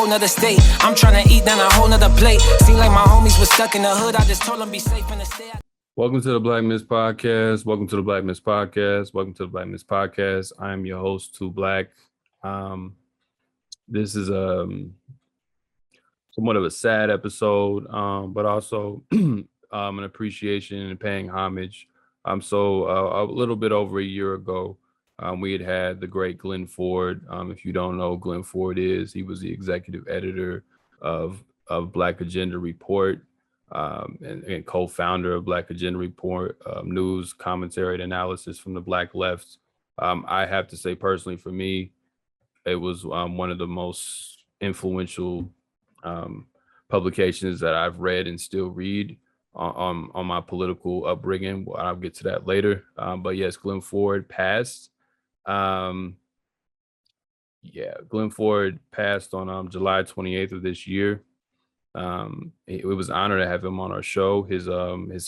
Another state. I'm trying to eat down a whole nother plate. Seem like my homies was stuck in the hood. I just told them be safe in the state. Welcome to the Black Miss Podcast. Welcome to the Black Miss Podcast. Welcome to the Black Miss Podcast. I am your host, Too Black. This is somewhat of a sad episode, but also an appreciation and paying homage. So a little bit over a year ago, we had the great Glen Ford. If you don't know who Glen Ford is, he was the executive editor of Black Agenda Report and co-founder of Black Agenda Report, news, commentary, and analysis from the Black left. I have to say personally, for me, it was one of the most influential publications that I've read and still read on my political upbringing. I'll get to that later. But yes, Glen Ford passed. Glen Ford passed on July 28th of this year. It was an honor to have him on our show. His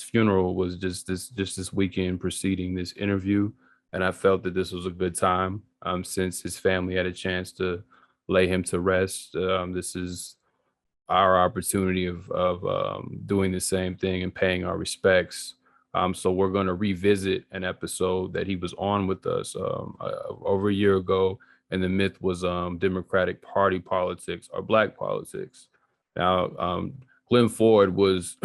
funeral was just this weekend preceding this interview, and I felt that this was a good time since his family had a chance to lay him to rest. This is our opportunity of doing the same thing and paying our respects. So we're going to revisit an episode that he was on with us over a year ago, and the myth was Democratic Party politics or Black politics. Now, Glen Ford was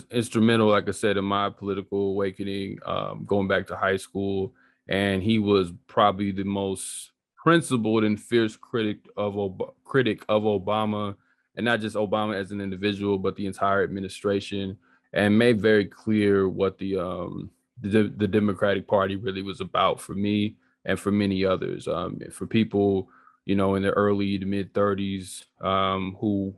instrumental, like I said, in my political awakening, going back to high school, and he was probably the most principled and fierce critic of Obama, and not just Obama as an individual, but the entire administration, and made very clear what the Democratic Party really was about for me and for many others. For people, in the early to mid 30s, who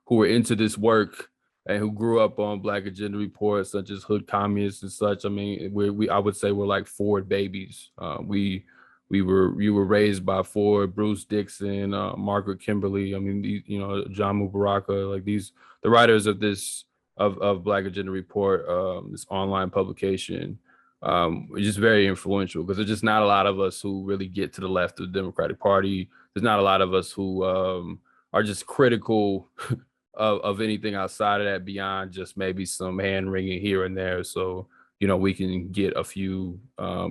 were into this work and who grew up on Black Agenda Reports, such as Hood Communists and such. I mean, I would say we're like Ford babies. You were raised by Ford, Bruce Dixon, Margaret Kimberly. I mean, John Mubaraka, like the writers of this. Of Black Agenda Report, this online publication, is just very influential because there's just not a lot of us who really get to the left of the Democratic Party. There's not a lot of us who are just critical of anything outside of that beyond just maybe some hand wringing here and there. So, we can get a few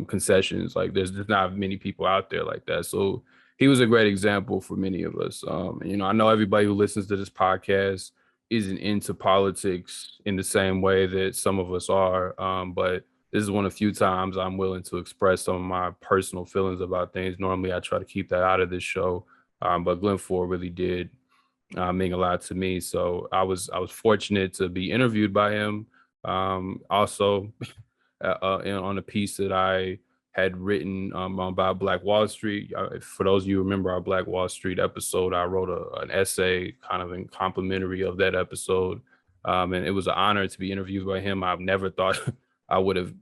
concessions. Like there's not many people out there like that. So he was a great example for many of us. I know everybody who listens to this podcast isn't into politics in the same way that some of us are, but this is one of the few times I'm willing to express some of my personal feelings about things. Normally I try to keep that out of this show, but Glen Ford really did mean a lot to me. So I was fortunate to be interviewed by him. Also on a piece that I had written about Black Wall Street. For those of you who remember our Black Wall Street episode, I wrote an essay kind of in complimentary of that episode. And it was an honor to be interviewed by him. I've never thought that would have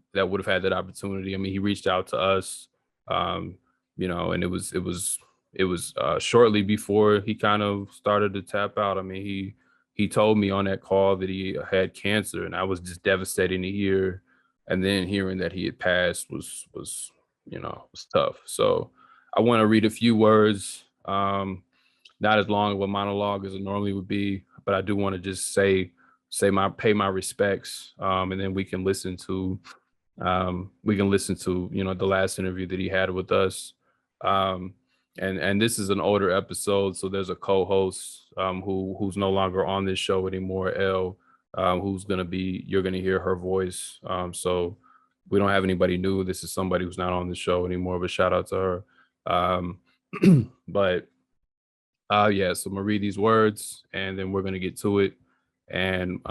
had that opportunity. I mean, he reached out to us, and it was shortly before he kind of started to tap out. I mean, he told me on that call that he had cancer, and I was just devastating to hear. And then hearing that he had passed was tough. So I want to read a few words, not as long of a monologue as it normally would be, but I do want to just pay my respects, and then we can listen to the last interview that he had with us. And this is an older episode, so there's a co-host who's no longer on this show anymore, Elle. You're gonna hear her voice. So we don't have anybody new. This is somebody who's not on the show anymore, but shout out to her. So I'm gonna read these words and then we're gonna get to it. And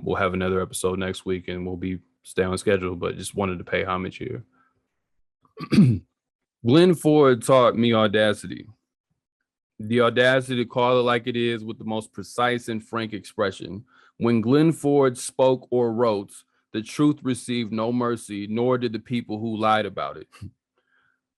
we'll have another episode next week and we'll stay on schedule, but just wanted to pay homage here. Glen Ford taught me audacity. The audacity to call it like it is with the most precise and frank expression. When Glen Ford spoke or wrote, the truth received no mercy, nor did the people who lied about it.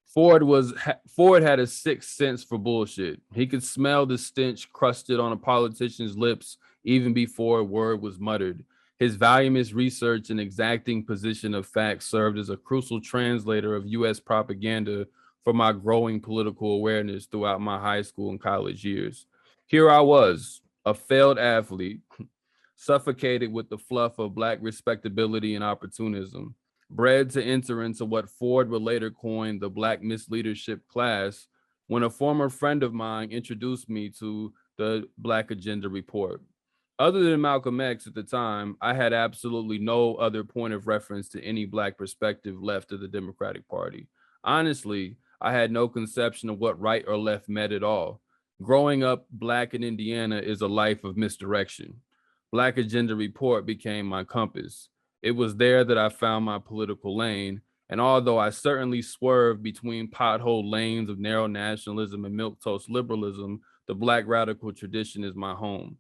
Ford had a sixth sense for bullshit. He could smell the stench crusted on a politician's lips even before a word was muttered. His voluminous research and exacting position of facts served as a crucial translator of U.S. propaganda for my growing political awareness throughout my high school and college years. Here I was, a failed athlete, suffocated with the fluff of Black respectability and opportunism, bred to enter into what Ford would later coin the Black misleadership class, when a former friend of mine introduced me to the Black Agenda Report. Other than Malcolm X at the time, I had absolutely no other point of reference to any Black perspective left of the Democratic Party. Honestly, I had no conception of what right or left meant at all. Growing up Black in Indiana is a life of misdirection. Black Agenda Report became my compass. It was there that I found my political lane, and although I certainly swerved between pothole lanes of narrow nationalism and milquetoast liberalism, the Black radical tradition is my home.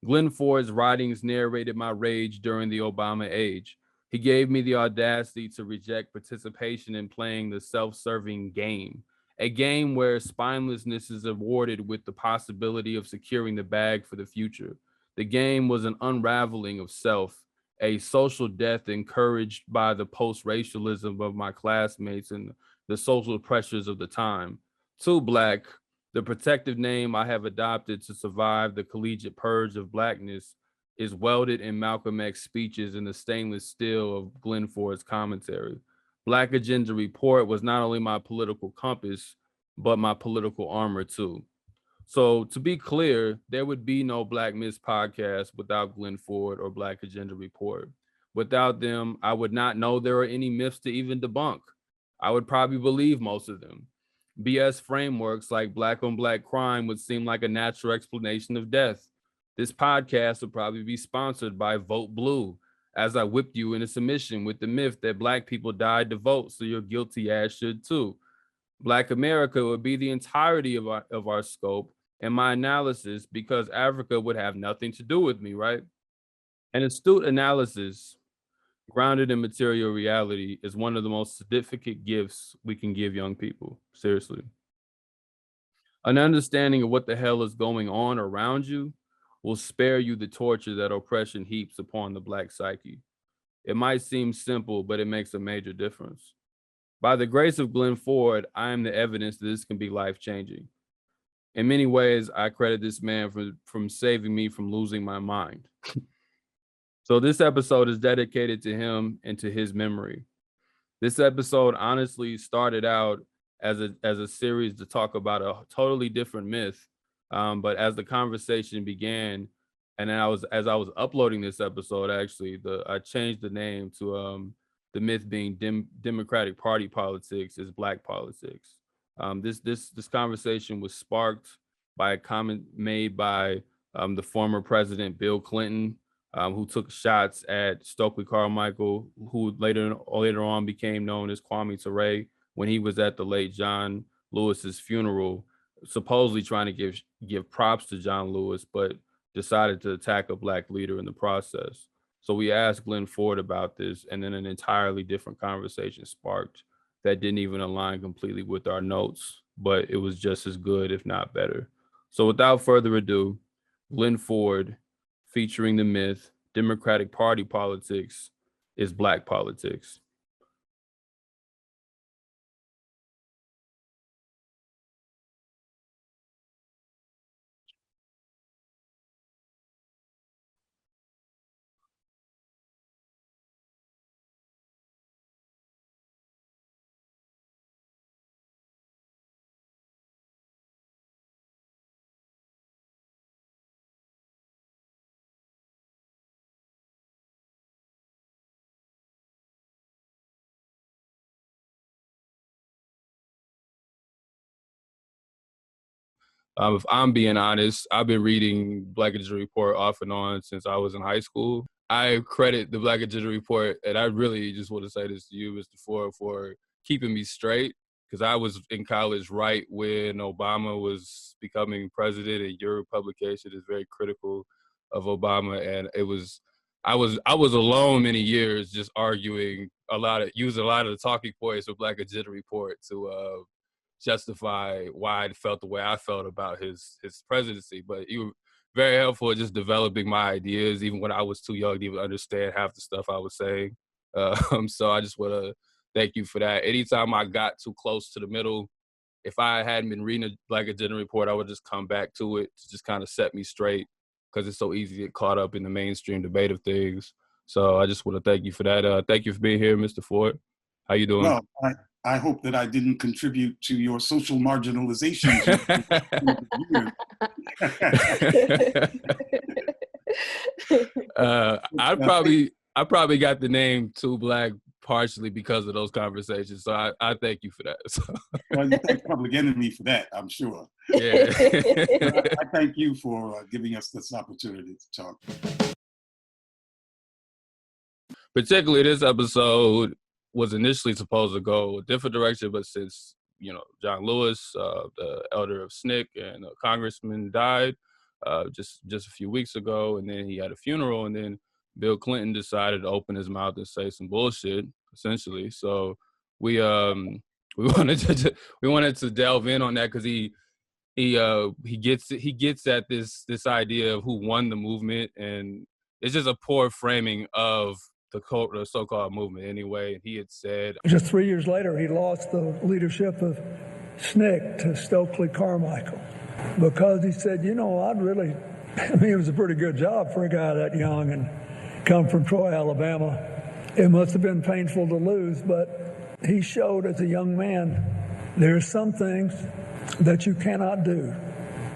Glen Ford's writings narrated my rage during the Obama age. He gave me the audacity to reject participation in playing the self-serving game, a game where spinelessness is awarded with the possibility of securing the bag for the future. The game was an unraveling of self, a social death encouraged by the post-racialism of my classmates and the social pressures of the time. Too Black, the protective name I have adopted to survive the collegiate purge of Blackness, is welded in Malcolm X speeches in the stainless steel of Glen Ford's commentary. Black Agenda Report was not only my political compass, but my political armor too. So to be clear, there would be no Black Myths podcast without Glen Ford or Black Agenda Report. Without them, I would not know there are any myths to even debunk. I would probably believe most of them. BS frameworks like Black on Black crime would seem like a natural explanation of death. This podcast would probably be sponsored by Vote Blue, as I whipped you into submission with the myth that Black people died to vote, so your guilty ass should too. Black America would be the entirety of our scope and my analysis, because Africa would have nothing to do with me, right? An astute analysis grounded in material reality is one of the most significant gifts we can give young people. Seriously. An understanding of what the hell is going on around you will spare you the torture that oppression heaps upon the Black psyche. It might seem simple, but it makes a major difference. By the grace of Glen Ford, I am the evidence that this can be life-changing. In many ways, I credit this man from saving me from losing my mind. So this episode is dedicated to him and to his memory. This episode honestly started out as a series to talk about a totally different myth. But as the conversation began, and then as I was uploading this episode, actually, I changed the name to the myth being Democratic Party politics is Black politics. This conversation was sparked by a comment made by the former president Bill Clinton, who took shots at Stokely Carmichael, who later on became known as Kwame Ture, when he was at the late John Lewis's funeral, supposedly trying to give props to John Lewis, but decided to attack a Black leader in the process. So we asked Glen Ford about this, and then an entirely different conversation sparked that didn't even align completely with our notes, but it was just as good, if not better. So without further ado, Glen Ford, featuring the myth, Democratic Party politics is Black politics. If I'm being honest, I've been reading Black Agenda Report off and on since I was in high school. I credit the Black Agenda Report, and I really just want to say this to you, Mr. Ford, for keeping me straight. because I was in college right when Obama was becoming president, and your publication is very critical of Obama. And I was alone many years just arguing using a lot of the talking points of Black Agenda Report to justify why I felt the way I felt about his presidency. But you were very helpful at just developing my ideas, even when I was too young to even understand half the stuff I was saying. So I just want to thank you for that. Anytime I got too close to the middle, if I hadn't been reading a Black Agenda Report, I would just come back to it to just kind of set me straight, because it's so easy to get caught up in the mainstream debate of things. So I just want to thank you for that. Thank you for being here, Mr. Ford. How you doing? Well, I hope that I didn't contribute to your social marginalization. I probably got the name Too Black partially because of those conversations. So I thank you for that. So. Well, you thank Public Enemy for that, I'm sure. Yeah. I thank you for giving us this opportunity to talk. Particularly this episode was initially supposed to go a different direction, but since, John Lewis, the elder of SNCC and a congressman died just a few weeks ago, and then he had a funeral, and then Bill Clinton decided to open his mouth and say some bullshit, essentially. So we wanted to delve in on that, because he gets at this idea of who won the movement, and it's just a poor framing of the so-called movement anyway. And he had said, just 3 years later, he lost the leadership of SNCC to Stokely Carmichael, because he said, it was a pretty good job for a guy that young and come from Troy, Alabama. It must have been painful to lose, but he showed as a young man, there are some things that you cannot do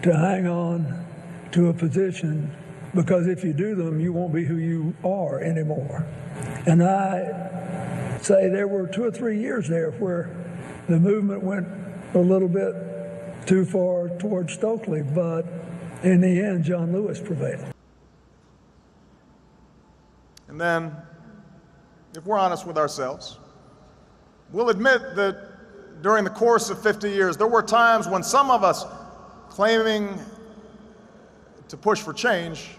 to hang on to a position, because if you do them, you won't be who you are anymore. And I say there were 2 or 3 years there where the movement went a little bit too far towards Stokely, but in the end, John Lewis prevailed. And then, if we're honest with ourselves, we'll admit that during the course of 50 years, there were times when some of us, claiming to push for change,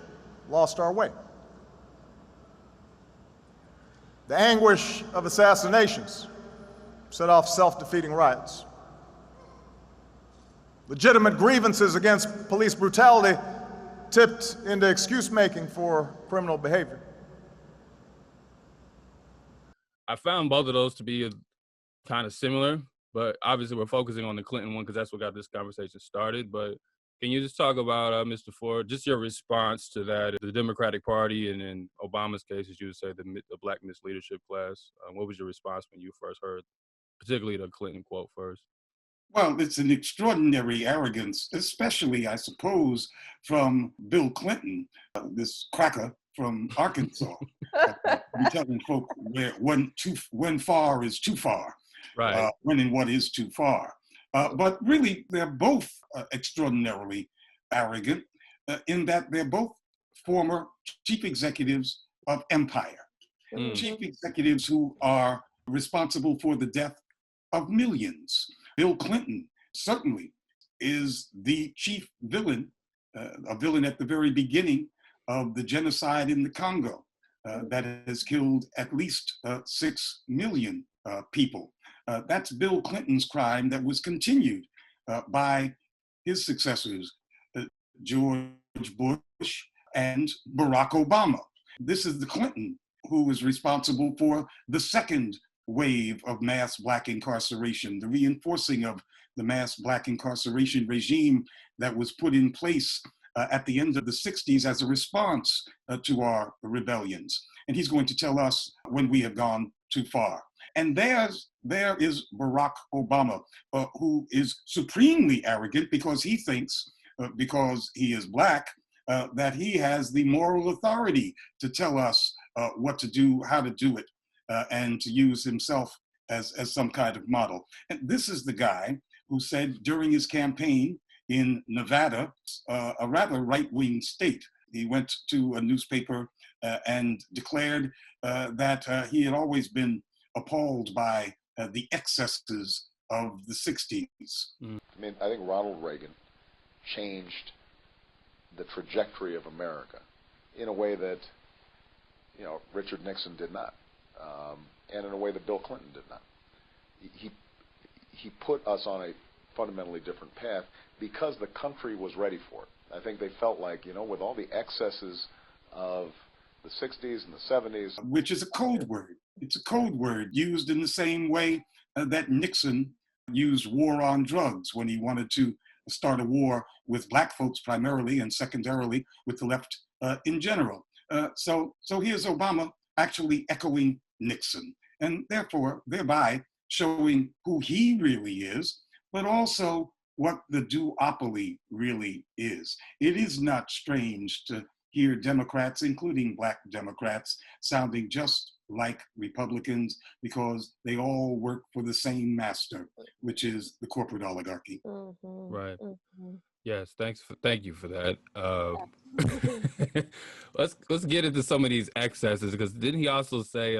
lost our way. The anguish of assassinations set off self-defeating riots. Legitimate grievances against police brutality tipped into excuse-making for criminal behavior. I found both of those to be kind of similar, but obviously we're focusing on the Clinton one because that's what got this conversation started. But can you just talk about, Mr. Ford, just your response to that, the Democratic Party, and in Obama's case, as you would say, the black misleadership class? What was your response when you first heard, particularly the Clinton quote first? Well, it's an extraordinary arrogance, especially, I suppose, from Bill Clinton, this cracker from Arkansas, telling folk when far is too far, right? When and what is too far. But really, they're both extraordinarily arrogant in that they're both former chief executives of empire, chief executives who are responsible for the death of millions. Bill Clinton certainly is the chief villain, a villain at the very beginning of the genocide in the Congo that has killed at least 6 million people. That's Bill Clinton's crime that was continued by his successors, George Bush and Barack Obama. This is the Clinton who is responsible for the second wave of mass Black incarceration, the reinforcing of the mass Black incarceration regime that was put in place at the end of the 60s as a response to our rebellions. And he's going to tell us when we have gone too far. And there is Barack Obama, who is supremely arrogant because he thinks, because he is Black, that he has the moral authority to tell us what to do, how to do it, and to use himself as some kind of model. And this is the guy who said during his campaign in Nevada, a rather right-wing state, he went to a newspaper and declared that he had always been appalled by the excesses of the 60s. I mean, I think Ronald Reagan changed the trajectory of America in a way that, Richard Nixon did not, and in a way that Bill Clinton did not. He put us on a fundamentally different path because the country was ready for it. I think they felt like, with all the excesses of the 60s and the 70s. Which is a code word. It's a code word used in the same way that Nixon used war on drugs when he wanted to start a war with black folks primarily and secondarily with the left in general. So here's Obama actually echoing Nixon, and therefore thereby showing who he really is, but also what the duopoly really is. It is not strange to hear Democrats, including black Democrats, sounding just like Republicans because they all work for the same master, which is the corporate oligarchy. Mm-hmm. Right. Mm-hmm. Yes. Thank you for that. Let's get into some of these excesses, because didn't he also say,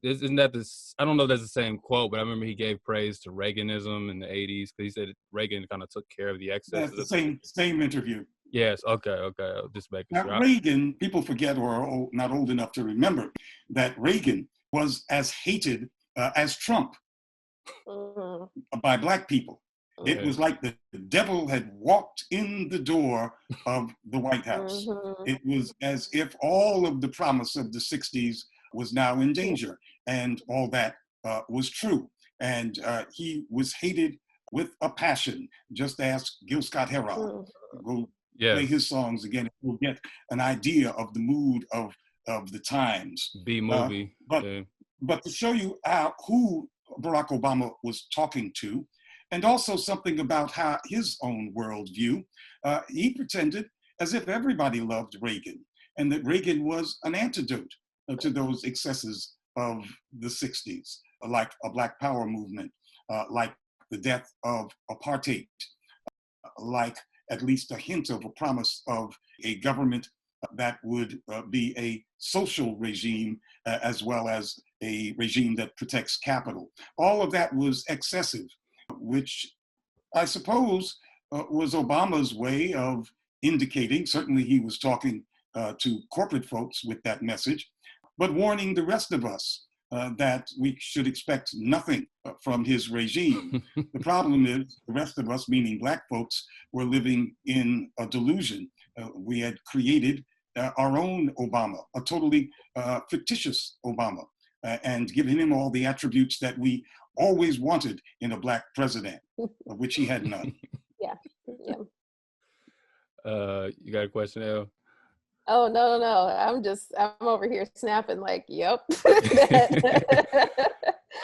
isn't that this? I don't know if that's the same quote, but I remember he gave praise to Reaganism in the 80s because he said Reagan kind of took care of the excesses. That's the same interview. Yes. Okay. I'll just making now, sure. Reagan, people forget or are not old enough to remember that Reagan was as hated as Trump by black people. Okay. It was like the devil had walked in the door of the White House. It was as if all of the promise of the 60s was now in danger, and all that was true. And he was hated with a passion. Just ask Gil Scott-Heron. Go play his songs again, and we'll get an idea of the mood of the times. B-movie. But to show you who Barack Obama was talking to, and also something about how his own worldview, he pretended as if everybody loved Reagan, and that Reagan was an antidote to those excesses of the 60s, like a Black Power movement, like the death of apartheid, like at least a hint of a promise of a government that would be a social regime as well as a regime that protects capital. All of that was excessive, which I suppose was Obama's way of indicating, certainly he was talking to corporate folks with that message, but warning the rest of us that we should expect nothing from his regime. The problem is the rest of us, meaning black folks, were living in a delusion. We had created our own Obama, a totally fictitious Obama, and given him all the attributes that we always wanted in a black president, of which he had none. Yeah. You got a question, Elle? Oh, no. I'm over here snapping like, yep. That's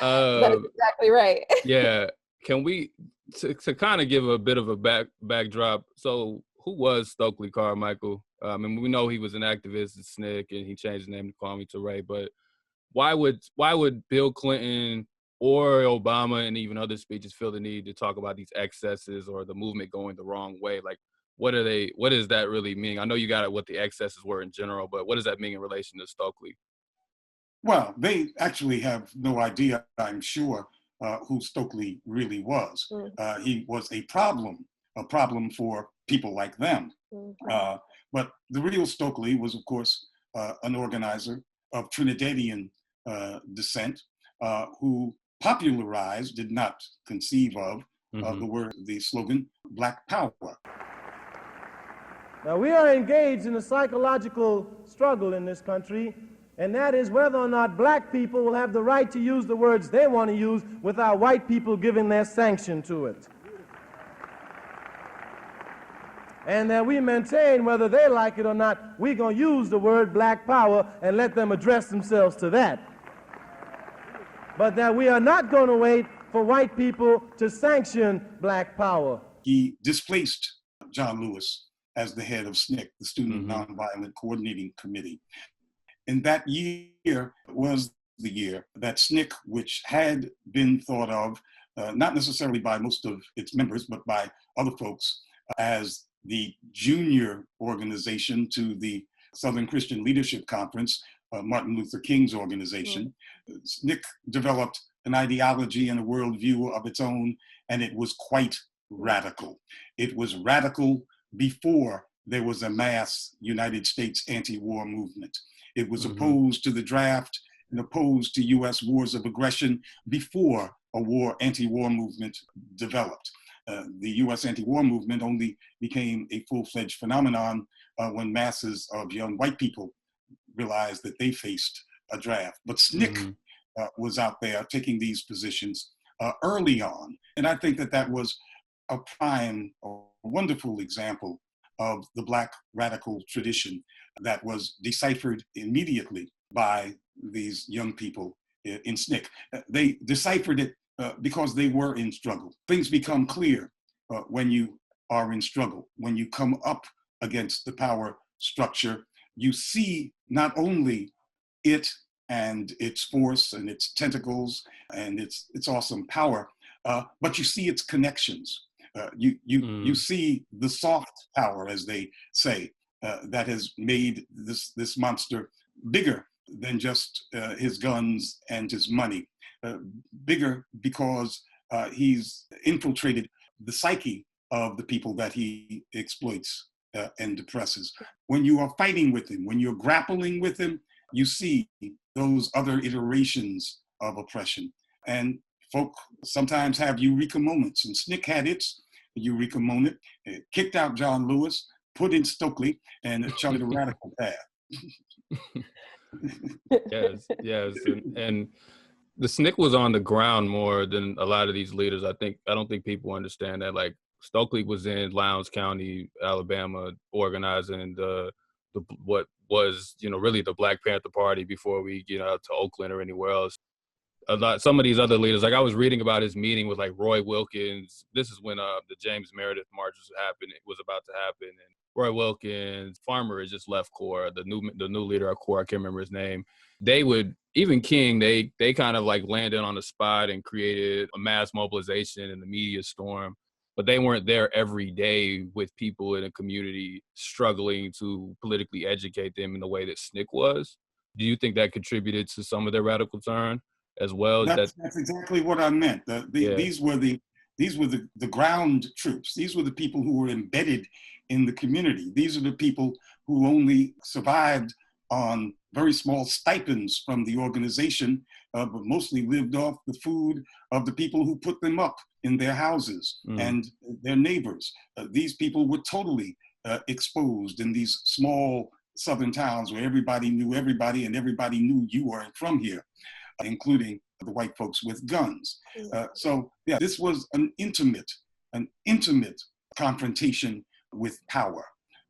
exactly right. Yeah. Can we, to kind of give a bit of a backdrop, so who was Stokely Carmichael? I mean, we know he was an activist at SNCC and he changed his name to Kwame Ture, but why would Bill Clinton or Obama and even other speeches feel the need to talk about these excesses or the movement going the wrong way? Like, what does that really mean? I know you got it, what the excesses were in general, but what does that mean in relation to Stokely? Well, they actually have no idea, I'm sure, who Stokely really was. He was a problem for people like them. But the real Stokely was, of course, an organizer of Trinidadian descent who popularized, did not conceive of, the slogan, Black Power. Now, we are engaged in a psychological struggle in this country, and that is whether or not black people will have the right to use the words they want to use without white people giving their sanction to it. And that we maintain, whether they like it or not, we're going to use the word Black Power and let them address themselves to that. But that we are not going to wait for white people to sanction Black Power. He displaced John Lewis as the head of SNCC, the Student Nonviolent Coordinating Committee. And that year was the year that SNCC, which had been thought of, not necessarily by most of its members, but by other folks, as the junior organization to the Southern Christian Leadership Conference, Martin Luther King's organization. SNCC developed an ideology and a worldview of its own, and it was quite radical. It was radical before there was a mass United States anti-war movement. It was opposed to the draft and opposed to US wars of aggression before a anti-war movement developed. The US anti-war movement only became a full-fledged phenomenon when masses of young white people realized that they faced a draft. But SNCC was out there taking these positions early on. And I think that that was a wonderful example of the Black radical tradition that was deciphered immediately by these young people in SNCC. They deciphered it because they were in struggle. Things become clear when you are in struggle. When you come up against the power structure, you see not only it and its force and its tentacles and its awesome power, but you see its connections. You see the soft power, as they say, that has made this monster bigger than just his guns and his money. Bigger because he's infiltrated the psyche of the people that he exploits and depresses. When you are fighting with him, when you're grappling with him, you see those other iterations of oppression. And folk sometimes have eureka moments, and SNCC had its eureka moment. It kicked out John Lewis, put in Stokely, and charted a radical path. Yes. And the SNCC was on the ground more than a lot of these leaders. I don't think people understand that. Like, Stokely was in Lowndes County, Alabama, organizing what was, really the Black Panther Party before we get out to Oakland or anywhere else. Some of these other leaders, like I was reading about his meeting with like Roy Wilkins. This is when the James Meredith marches happened. It was about to happen, and Roy Wilkins, Farmer had just left CORE, the new leader of CORE. I can't remember his name. Even King, they kind of like landed on the spot and created a mass mobilization and the media storm. But they weren't there every day with people in a community struggling to politically educate them in the way that SNCC was. Do you think that contributed to some of their radical turn as well? That's exactly what I meant. These were the ground troops. These were the people who were embedded in the community. These are the people who only survived on very small stipends from the organization, but mostly lived off the food of the people who put them up in their houses and their neighbors. These people were totally exposed in these small southern towns where everybody knew everybody and everybody knew you weren't from here, including the white folks with guns. This was an intimate confrontation with power.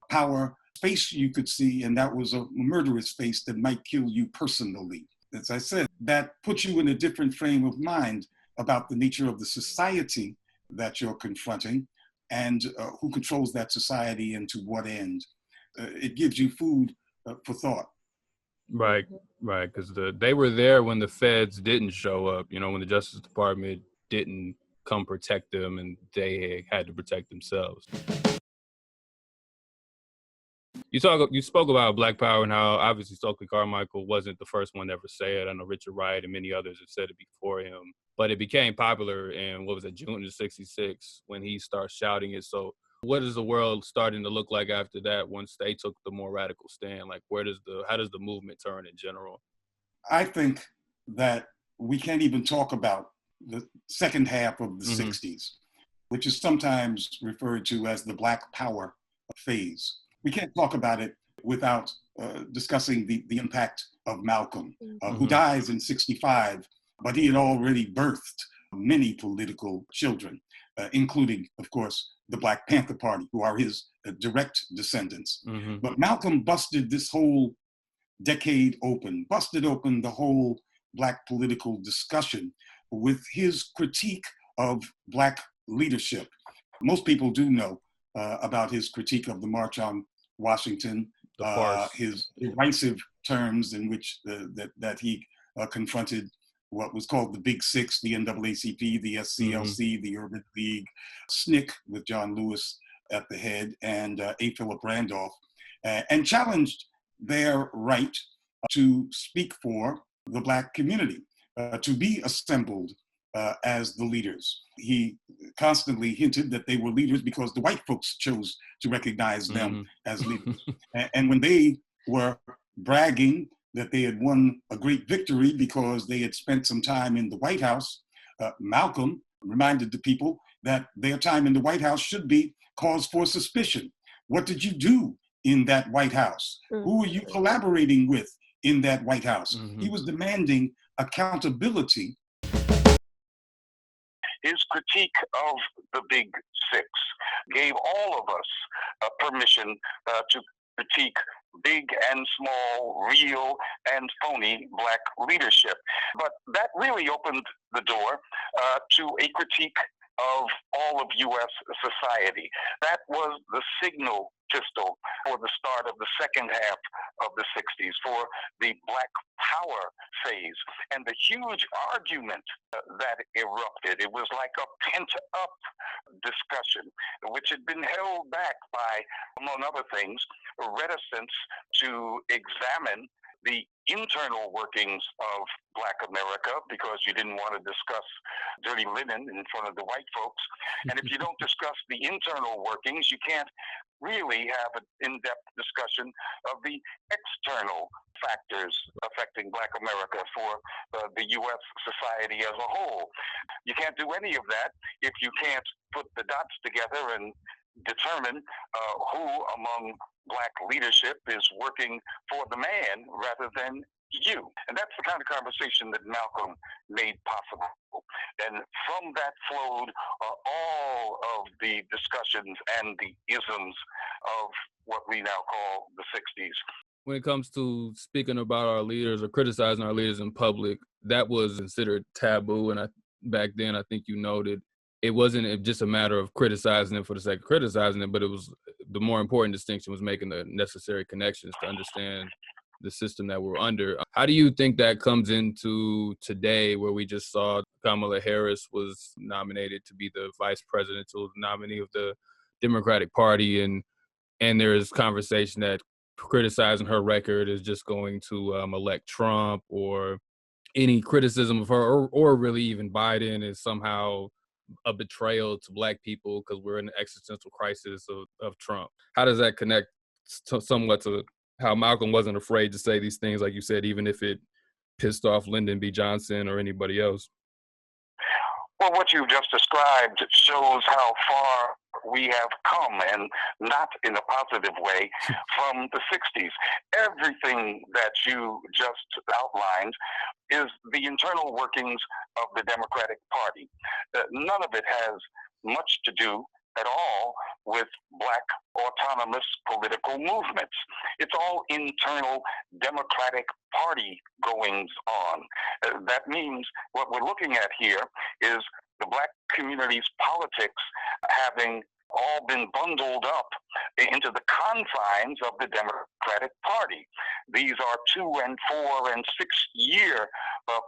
Power, face you could see, and that was a murderous face that might kill you personally. As I said, that puts you in a different frame of mind about the nature of the society that you're confronting and who controls that society and to what end. It gives you food for thought. Right, because they were there when the feds didn't show up, when the Justice Department didn't come protect them and they had to protect themselves. You spoke about Black Power and how obviously Stokely Carmichael wasn't the first one to ever say it. I know Richard Wright and many others have said it before him, but it became popular in, June of '66 when he started shouting it. So what is the world starting to look like after that once they took the more radical stand? Like, how does the movement turn in general? I think that we can't even talk about the second half of the 60s, which is sometimes referred to as the Black Power phase. We can't talk about it without discussing the impact of Malcolm, who dies in '65, but he had already birthed many political children, including, of course, the Black Panther Party, who are his direct descendants. But Malcolm busted this whole decade open, busted open the whole Black political discussion with his critique of Black leadership. Most people do know about his critique of the March on Washington, his derisive terms in which that he confronted what was called the Big Six, the NAACP, the SCLC, the Urban League, SNCC with John Lewis at the head, and A. Philip Randolph, and challenged their right to speak for the Black community, to be assembled as the leaders. He constantly hinted that they were leaders because the white folks chose to recognize them as leaders. And when they were bragging that they had won a great victory because they had spent some time in the White House, Malcolm reminded the people that their time in the White House should be cause for suspicion. What did you do in that White House? Who are you collaborating with in that White House? He was demanding accountability. His critique of the Big Six gave all of us permission to critique big and small, real and phony Black leadership. But that really opened the door to a critique of all of U.S. society. That was the signal pistol for the start of the second half of the 60s, for the Black Power phase, and the huge argument that erupted. It was like a pent-up discussion, which had been held back by, among other things, reticence to examine the internal workings of Black America, because you didn't want to discuss dirty linen in front of the white folks. And if you don't discuss the internal workings, you can't really have an in-depth discussion of the external factors affecting Black America for the U.S. society as a whole. You can't do any of that if you can't put the dots together and determine who among Black leadership is working for the man rather than you. And that's the kind of conversation that Malcolm made possible. And from that flowed all of the discussions and the isms of what we now call the 60s. When it comes to speaking about our leaders or criticizing our leaders in public, that was considered taboo. And back then, I think you noted, it wasn't just a matter of criticizing them for the sake of criticizing them, but it was the more important distinction was making the necessary connections to understand the system that we're under. How do you think that comes into today, where we just saw Kamala Harris was nominated to be the vice presidential nominee of the Democratic Party, and there is conversation that criticizing her record is just going to elect Trump, or any criticism of her or really even Biden is somehow a betrayal to Black people because we're in an existential crisis of Trump? How does that connect somewhat to how Malcolm wasn't afraid to say these things, like you said, even if it pissed off Lyndon B. Johnson or anybody else? Well, what you just described shows how far we have come, and not in a positive way, from the 60s. Everything that you just outlined is the internal workings of the Democratic Party. None of it has much to do at all with Black autonomous political movements. It's all internal Democratic Party goings on. That means what we're looking at here is the Black community's politics having all been bundled up into the confines of the Democratic Party. These are 2 and 4 and 6 year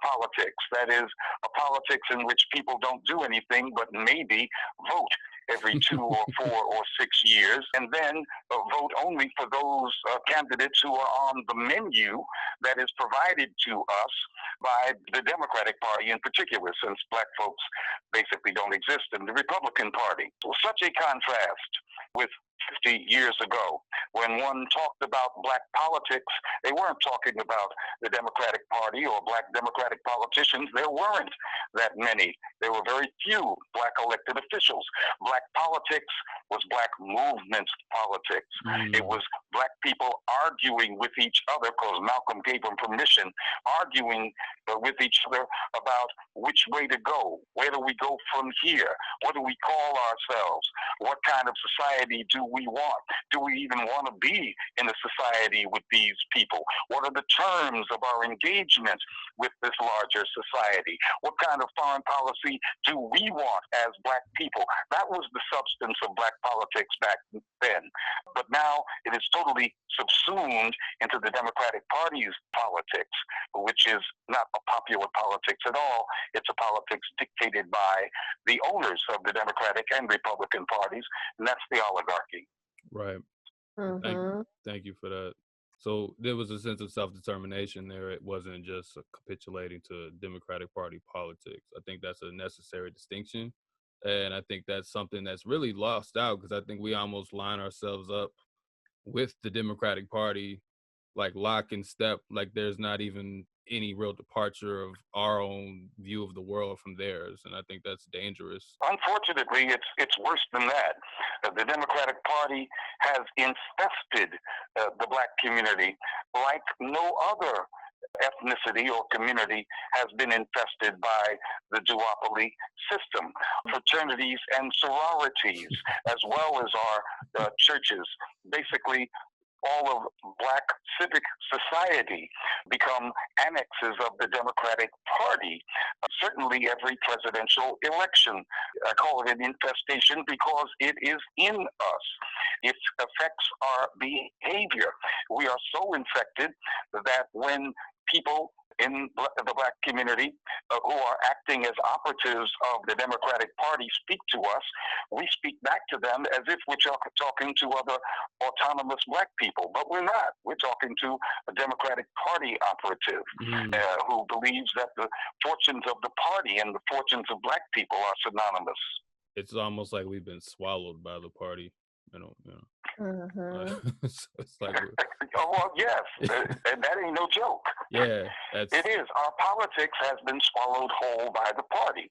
politics. That is a politics in which people don't do anything but maybe vote every 2 or 4 or 6 years, and then vote only for those candidates who are on the menu that is provided to us by the Democratic Party in particular, since Black folks basically don't exist in the Republican Party. So such a contrast with 50 years ago, when one talked about Black politics, they weren't talking about the Democratic Party or Black Democratic politicians. There weren't that many. There were very few Black elected officials. Black politics was Black movement politics. It was Black people arguing with each other, because Malcolm gave them permission, arguing with each other about which way to go. Where do we go from here? What do we call ourselves? What kind of society do we want? Do we even want to be in a society with these people? What are the terms of our engagement with this larger society? What kind of foreign policy do we want as Black people? That was the substance of Black politics back then. But now it is totally subsumed into the Democratic Party's politics, which is not a popular politics at all. It's a politics dictated by the owners of the Democratic and Republican parties, and that's the oligarchy. Right. Thank you for that. So there was a sense of self-determination there. It wasn't just capitulating to Democratic Party politics. I think that's a necessary distinction. And I think that's something that's really lost out, because I think we almost line ourselves up with the Democratic Party, like lock and step, like there's not even any real departure of our own view of the world from theirs. And I think that's dangerous. Unfortunately, it's worse than that. The Democratic Party has infested the black community like no other ethnicity or community has been infested by the duopoly system. Fraternities and sororities, as well as our churches, basically all of black civic society become annexes of the Democratic Party. Certainly every presidential election. I call it an infestation because it is in us. It affects our behavior. We are so infected that when people in the black community who are acting as operatives of the Democratic Party speak to us, we speak back to them as if we're talking to other autonomous black people, but we're not. We're talking to a Democratic Party operative who believes that the fortunes of the party and the fortunes of black people are synonymous. It's almost like we've been swallowed by the party. It's like oh, well, yes, and that ain't no joke. Yeah, it is. Our politics has been swallowed whole by the party,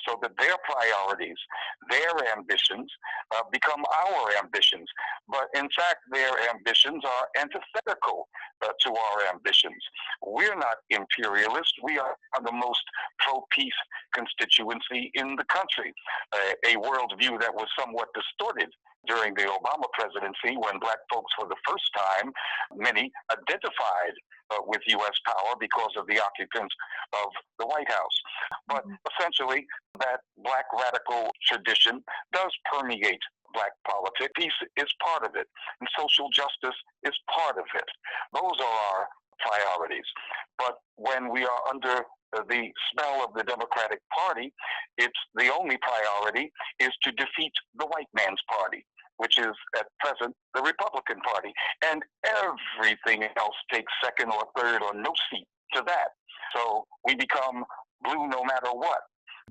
so that their priorities, their ambitions, become our ambitions. But in fact, their ambitions are antithetical to our ambitions. We're not imperialist. We are the most pro-peace constituency in the country. A worldview that was somewhat distorted during the Obama presidency, when black folks for the first time, many identified with U.S. power because of the occupants of the White House. But essentially, that black radical tradition does permeate black politics. Peace is part of it, and social justice is part of it. Those are our priorities. But when we are under the spell of the Democratic Party, it's the only priority is to defeat the white man's party, which is at present the Republican Party. And everything else takes second or third or no seat to that. So we become blue no matter what,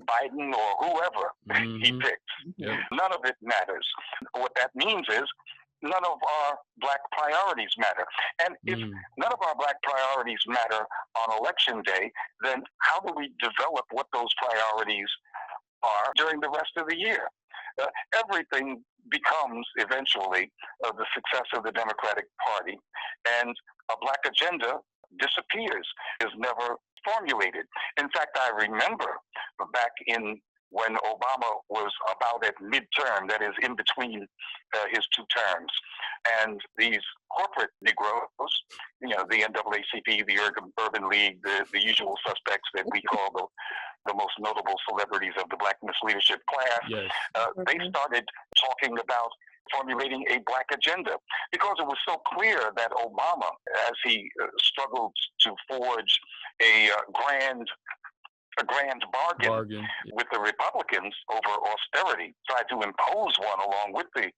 Biden or whoever he picks. Yep. None of it matters. What that means is none of our black priorities matter. And if none of our black priorities matter on election day, then how do we develop what those priorities are during the rest of the year? Everything becomes eventually the success of the Democratic Party, and a black agenda disappears, is never formulated. In fact, I remember back in when Obama was about at midterm, that is in between his two terms, and these corporate Negroes, the NAACP, the Urban League, the usual suspects that we call the most notable celebrities of the black misleadership class, Yes. They started talking about formulating a black agenda, because it was so clear that Obama, as he struggled to forge a grand bargain with the Republicans over austerity, tried to impose one along with the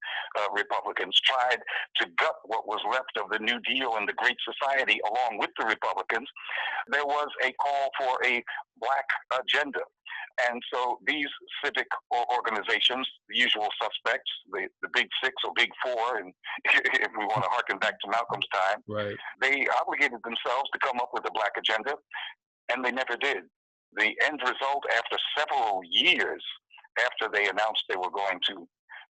Republicans, tried to gut what was left of the New Deal and the Great Society along with the Republicans. There was a call for a black agenda. And so these civic organizations, the usual suspects, the Big Six or Big Four, and if we want to harken back to Malcolm's time, right, they obligated themselves to come up with a black agenda, and they never did. The end result, after several years after they announced they were going to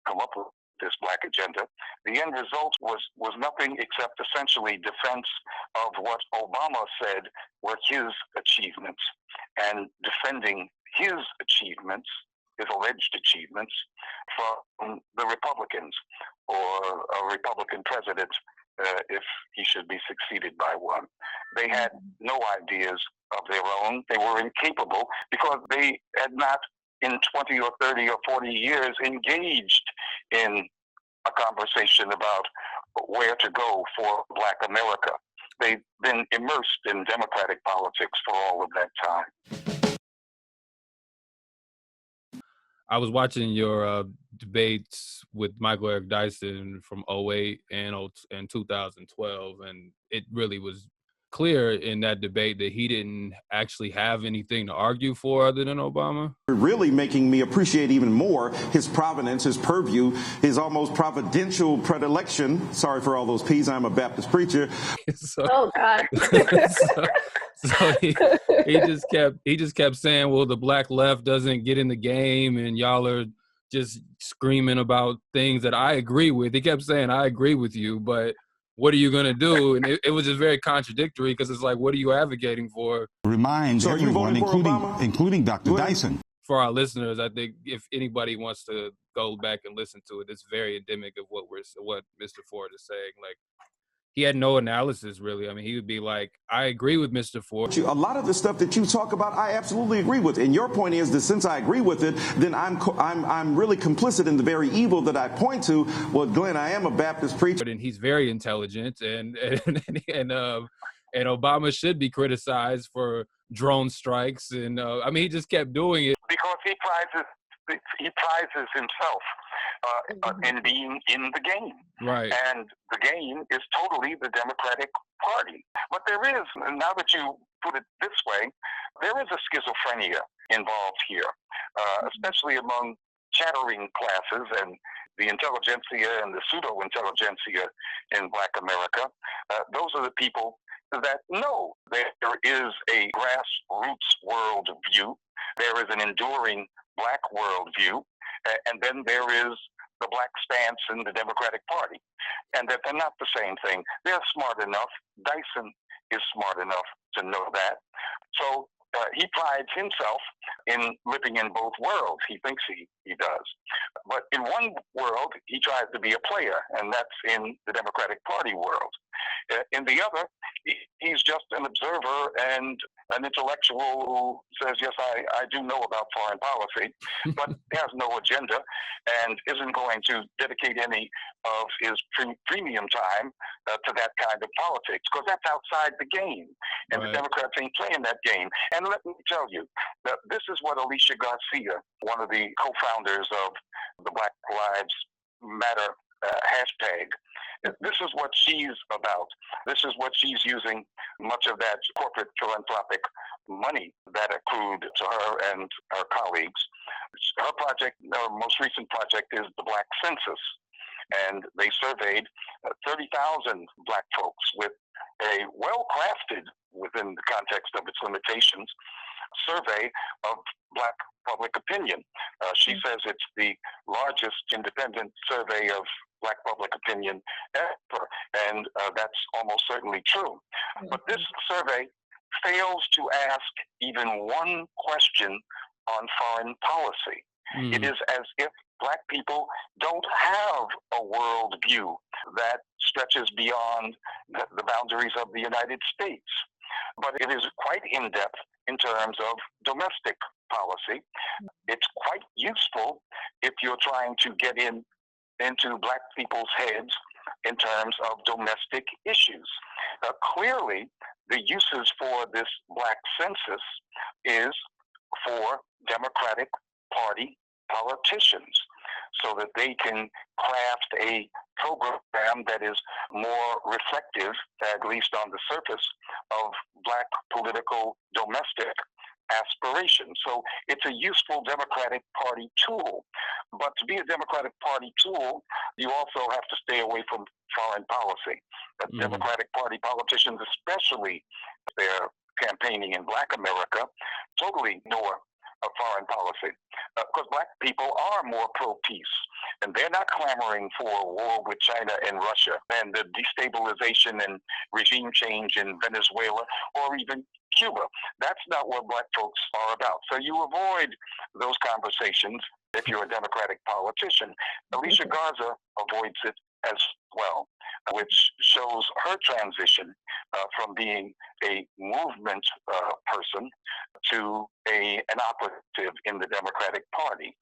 come up with this black agenda, the end result was nothing except essentially defense of what Obama said were his achievements, and defending his achievements, his alleged achievements, from the Republicans or a Republican president if he should be succeeded by one. They had no ideas of their own. They were incapable because they had not in 20 or 30 or 40 years engaged in a conversation about where to go for Black America. They've been immersed in Democratic politics for all of that time. I was watching your debates with Michael Eric Dyson from '08 and 2012, and it really was clear in that debate that he didn't actually have anything to argue for other than Obama. Really making me appreciate even more his provenance, his purview, his almost providential predilection. Sorry for all those P's. I'm a Baptist preacher. Oh God. So he just kept saying, well, the black left doesn't get in the game and y'all are just screaming about things that I agree with. He kept saying, I agree with you, but what are you going to do? And it was just very contradictory because it's like, what are you advocating for? Reminds everyone, including Dr. Dyson. For our listeners, I think if anybody wants to go back and listen to it, it's very endemic of what Mr. Ford is saying. Like, he had no analysis, really. I mean, he would be like, I agree with Mr. Ford. A lot of the stuff that you talk about, I absolutely agree with. And your point is that since I agree with it, then I'm really complicit in the very evil that I point to. Well, Glenn, I am a Baptist preacher. And he's very intelligent, and Obama should be criticized for drone strikes. And I mean, he just kept doing it. Because he prizes himself in being in the game. Right. And the game is totally the Democratic Party. But there is, now that you put it this way, there is a schizophrenia involved here, especially among chattering classes and the intelligentsia and the pseudo-intelligentsia in Black America. Those are the people that know there is a grassroots worldview, there is an enduring Black worldview, and then there is the Black stance in the Democratic Party, and that they're not the same thing. They're smart enough. Dyson is smart enough to know that. So he prides himself in living in both worlds. He thinks he does. But in one world, he tries to be a player, and that's in the Democratic Party world. In the other, he's just an observer and an intellectual who says, yes, I do know about foreign policy, but has no agenda and isn't going to dedicate any of his premium time to that kind of politics, because that's outside the game. And the Democrats ain't playing that game. And let me tell you, that this is what Alicia Garcia, one of the co-founders of the Black Lives Matter hashtag, this is what she's about. This is what she's using much of that corporate philanthropic money that accrued to her and her colleagues. Her project, her most recent project, is the Black Census. And they surveyed 30,000 Black folks with a well-crafted, within the context of its limitations, survey of Black public opinion. She says it's the largest independent survey of Black public opinion ever, and that's almost certainly true. But this survey fails to ask even one question on foreign policy. It is as if Black people don't have a world view that stretches beyond the boundaries of the United States. But it is quite in-depth in terms of domestic policy. It's quite useful if you're trying to get into Black people's heads in terms of domestic issues. Clearly, the uses for this Black Census is for Democratic Party politicians, so that they can craft a program that is more reflective, at least on the surface, of Black political domestic aspirations. So it's a useful Democratic Party tool. But to be a Democratic Party tool, you also have to stay away from foreign policy. Democratic Party politicians, especially if they're campaigning in Black America, totally ignore foreign policy, because Black people are more pro-peace, and they're not clamoring for a war with China and Russia and the destabilization and regime change in Venezuela or even Cuba. That's not what Black folks are about. So you avoid those conversations if you're a Democratic politician. Alicia Garza avoids it as well, which shows her transition from being a movement person to an operative in the Democratic Party.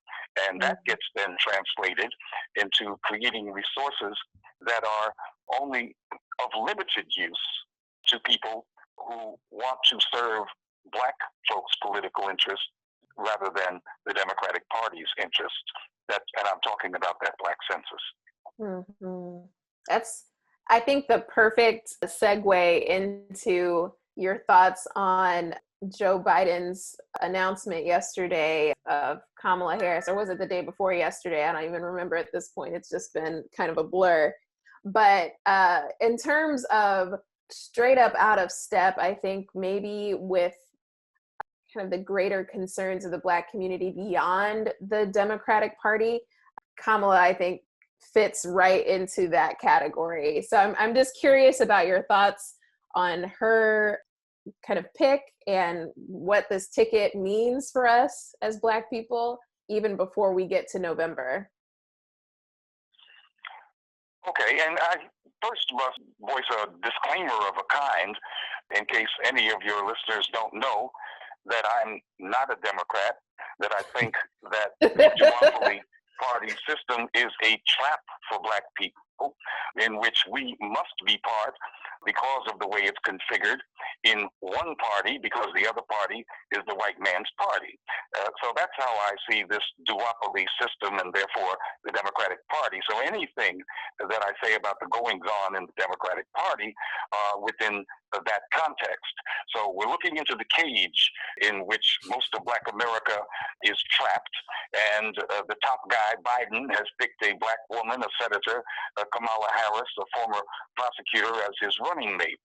And that gets then translated into creating resources that are only of limited use to people who want to serve Black folks' political interests rather than the Democratic Party's interest. And I'm talking about that black census. Mm-hmm. That's, I think, the perfect segue into your thoughts on Joe Biden's announcement yesterday of Kamala Harris, or was it the day before yesterday? I don't even remember at this point. It's just been kind of a blur. But in terms of straight up out of step, I think maybe with kind of the greater concerns of the Black community beyond the Democratic Party, Kamala, I think, fits right into that category. So I'm just curious about your thoughts on her kind of pick and what this ticket means for us as Black people, even before we get to November. Okay, and I first must voice a disclaimer of a kind, in case any of your listeners don't know, that I'm not a Democrat, that I think that the duopoly party system is a trap for Black people, in which we must be part because of the way it's configured in one party, because the other party is the white man's party. So that's how I see this duopoly system, and therefore the Democratic Party. So anything that I say about the goings-on in the Democratic Party within that context. So we're looking into the cage in which most of Black America is trapped, and the top guy, Biden, has picked a Black woman, a senator, Kamala Harris, a former prosecutor, as his running mate.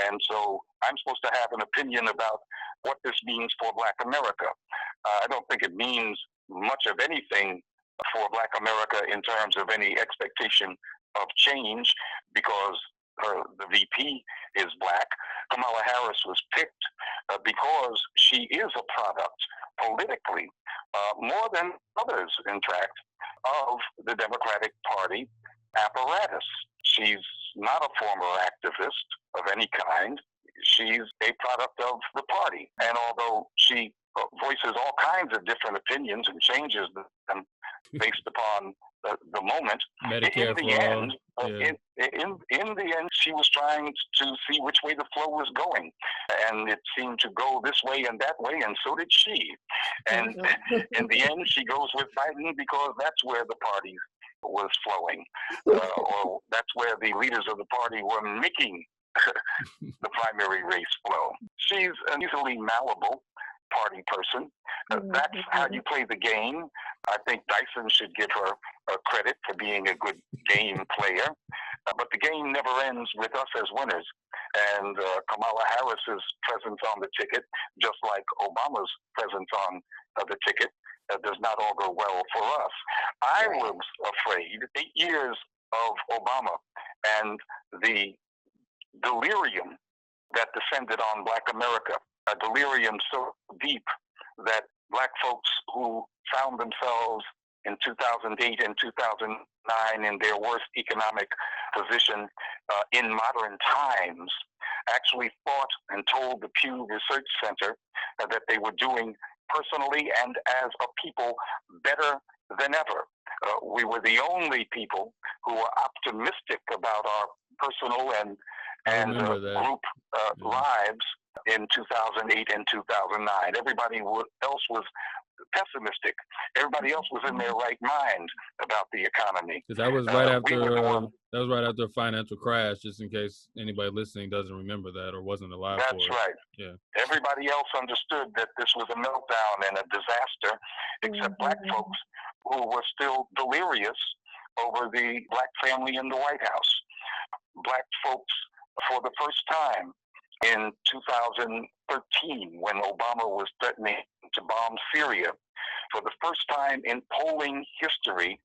And so I'm supposed to have an opinion about what this means for Black America. I don't think it means much of anything for Black America in terms of any expectation of change, because the VP is Black. Kamala Harris was picked because she is a product politically, more than others, in fact, of the Democratic Party apparatus. She's not a former activist of any kind. She's a product of the party. And although she voices all kinds of different opinions and changes them based upon the moment, Medicare in the end, in the end, she was trying to see which way the flow was going, and it seemed to go this way and that way, and so did she. And in the end, she goes with Biden because that's where the party was flowing, or that's where the leaders of the party were making the primary race flow. She's an easily malleable party person. That's how you play the game. I think Dyson should give her credit for being a good game player. But the game never ends with us as winners. And Kamala Harris's presence on the ticket, just like Obama's presence on the ticket, does not augur well for us. I was afraid 8 years of Obama and the delirium that descended on Black America, a delirium so deep that Black folks who found themselves in 2008 and 2009 in their worst economic position in modern times actually thought and told the Pew Research Center that they were doing personally and as a people better than ever. We were the only people who were optimistic about our personal and group lives in 2008 and 2009. Everybody else was pessimistic. Everybody else was in their right mind about the economy. Because that was right after that was right after a financial crash. Just in case anybody listening doesn't remember that or wasn't alive for it. That's right. Yeah. Everybody else understood that this was a meltdown and a disaster, except Black folks who were still delirious over the Black family in the White House. Black folks, for the first time in 2013, when Obama was threatening to bomb Syria, for the first time in polling history,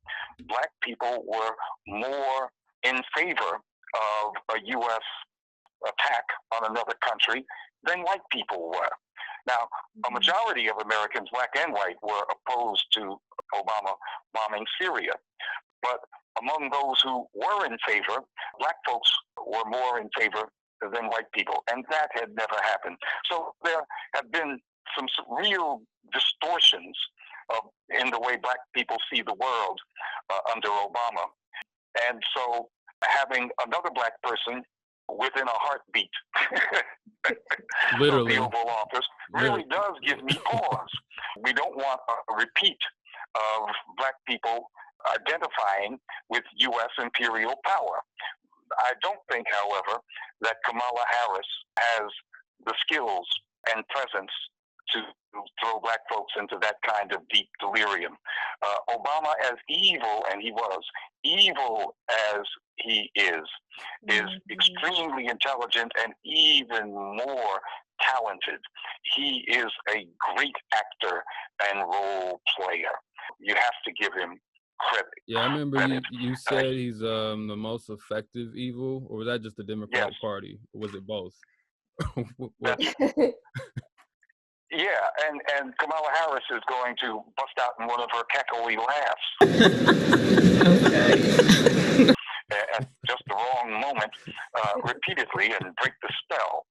Black people were more in favor of a U.S. attack on another country than white people were. Now, a majority of Americans, Black and white, were opposed to Obama bombing Syria. But among those who were in favor, Black folks were more in favor than white people, and that had never happened. So there have been some real distortions in the way Black people see the world under Obama. And so having another Black person within a heartbeat literally of the Oval Office really does give me pause. We don't want a repeat of black people identifying with U.S. imperial power. I don't think, however, that Kamala Harris has the skills and presence to throw black folks into that kind of deep delirium. Obama, as evil, and he was, evil as he is extremely intelligent and even more talented. He is a great actor and role player. You have to give him credit. Yeah, I remember you said he's the most effective evil, or was that just the Democratic Party? Or was it both? Yeah, and Kamala Harris is going to bust out in one of her cackly laughs. At just the wrong moment, repeatedly, and break the spell.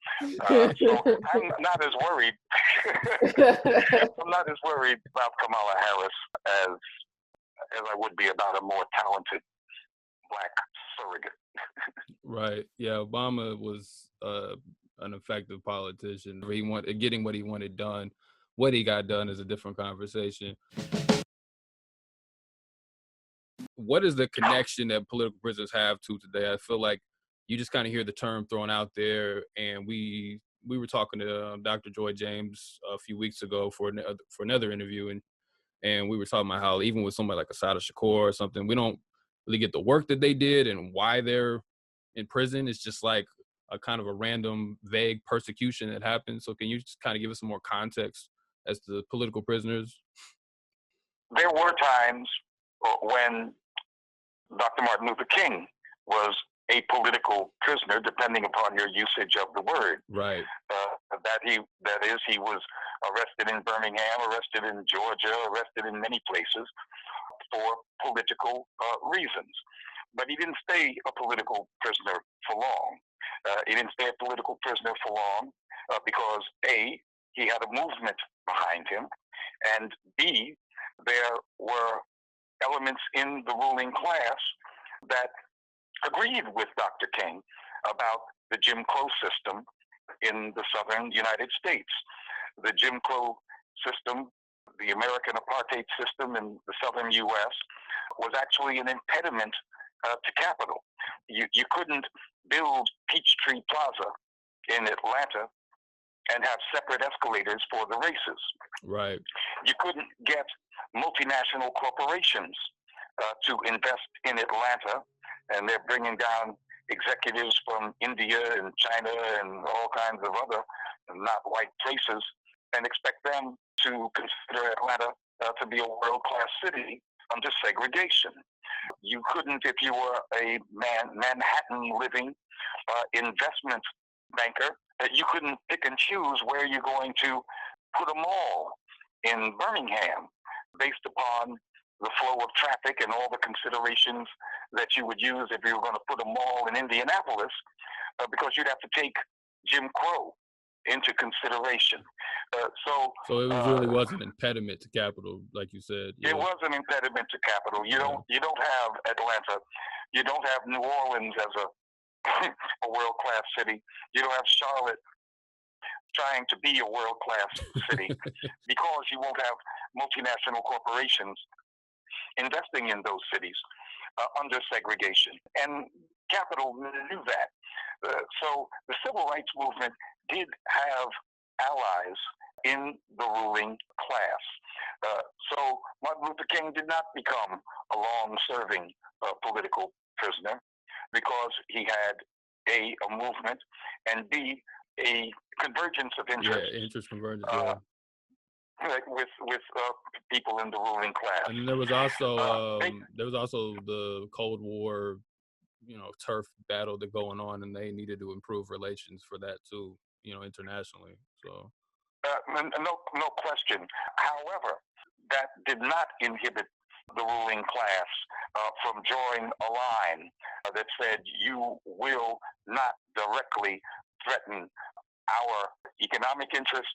So I'm not as worried. I'm not as worried about Kamala Harris as I would be about a more talented black surrogate. Right. Yeah, Obama was an effective politician. He wanted getting what he wanted done. What he got done is a different conversation. What is the connection that political prisoners have to today? I feel like you just kind of hear the term thrown out there, and we were talking to Dr. Joy James a few weeks ago for another interview, and we were talking about how even with somebody like Assata Shakur or something, we don't really get the work that they did and why they're in prison. It's just like a kind of a random, vague persecution that happens. So can you just kind of give us some more context as to the political prisoners? There were times when Dr. Martin Luther King was a political prisoner, depending upon your usage of the word. Right. That is, he was arrested in Birmingham, arrested in Georgia, arrested in many places for political reasons. But he didn't stay a political prisoner for long. He didn't stay a political prisoner for long because A, he had a movement behind him, and B, there were elements in the ruling class that agreed with Dr. King about the Jim Crow system in the southern United States. The Jim Crow system, the American apartheid system in the southern U.S., was actually an impediment to capital. You couldn't build Peachtree Plaza in Atlanta and have separate escalators for the races. Right. You couldn't get multinational corporations to invest in Atlanta, and they're bringing down executives from India and China and all kinds of other not white places, and expect them to consider Atlanta to be a world-class city under segregation. You couldn't, if you were a Manhattan living investment banker, you couldn't pick and choose where you're going to put a mall in Birmingham based upon the flow of traffic and all the considerations that you would use if you were going to put a mall in Indianapolis, because you'd have to take Jim Crow into consideration. So it really was an impediment to capital, like you said. Yeah. It was an impediment to capital. You don't have Atlanta. You don't have New Orleans as a world-class city. You don't have Charlotte trying to be a world-class city because you won't have multinational corporations investing in those cities under segregation. And capital knew that. So the civil rights movement did have allies in the ruling class. So Martin Luther King did not become a long-serving political prisoner because he had A, a movement, and B, a convergence of interests. Yeah, interest convergence, yeah. With people in the ruling class. And there was also the Cold War, turf battle that going on, and they needed to improve relations for that too, internationally. So no question. However, that did not inhibit the ruling class from drawing a line that said you will not directly threaten our economic interests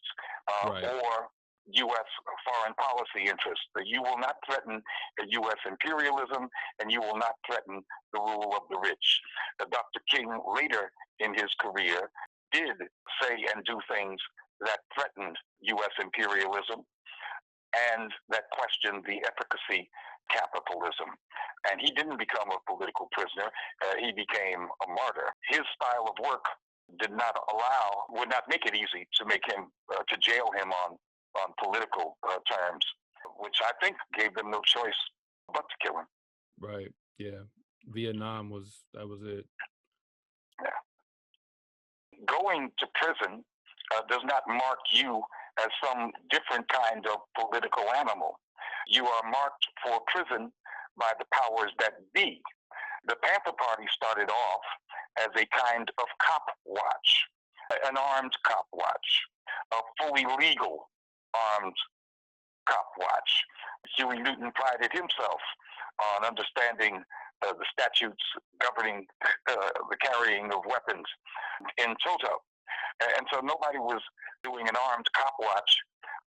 or U.S. foreign policy interests. You will not threaten U.S. imperialism, and you will not threaten the rule of the rich. Dr. King later in his career did say and do things that threatened U.S. imperialism, and that questioned the efficacy capitalism. And he didn't become a political prisoner. He became a martyr. His style of work would not make it easy to make him, to jail him on political terms, which I think gave them no choice but to kill him. Right. Yeah. Vietnam was it. Yeah. Going to prison does not mark you as some different kind of political animal. You are marked for prison by the powers that be. The Panther Party started off as a kind of cop watch, an armed cop watch, a fully legal armed cop watch. Huey Newton prided himself on understanding the statutes governing the carrying of weapons in toto. And so nobody was doing an armed cop watch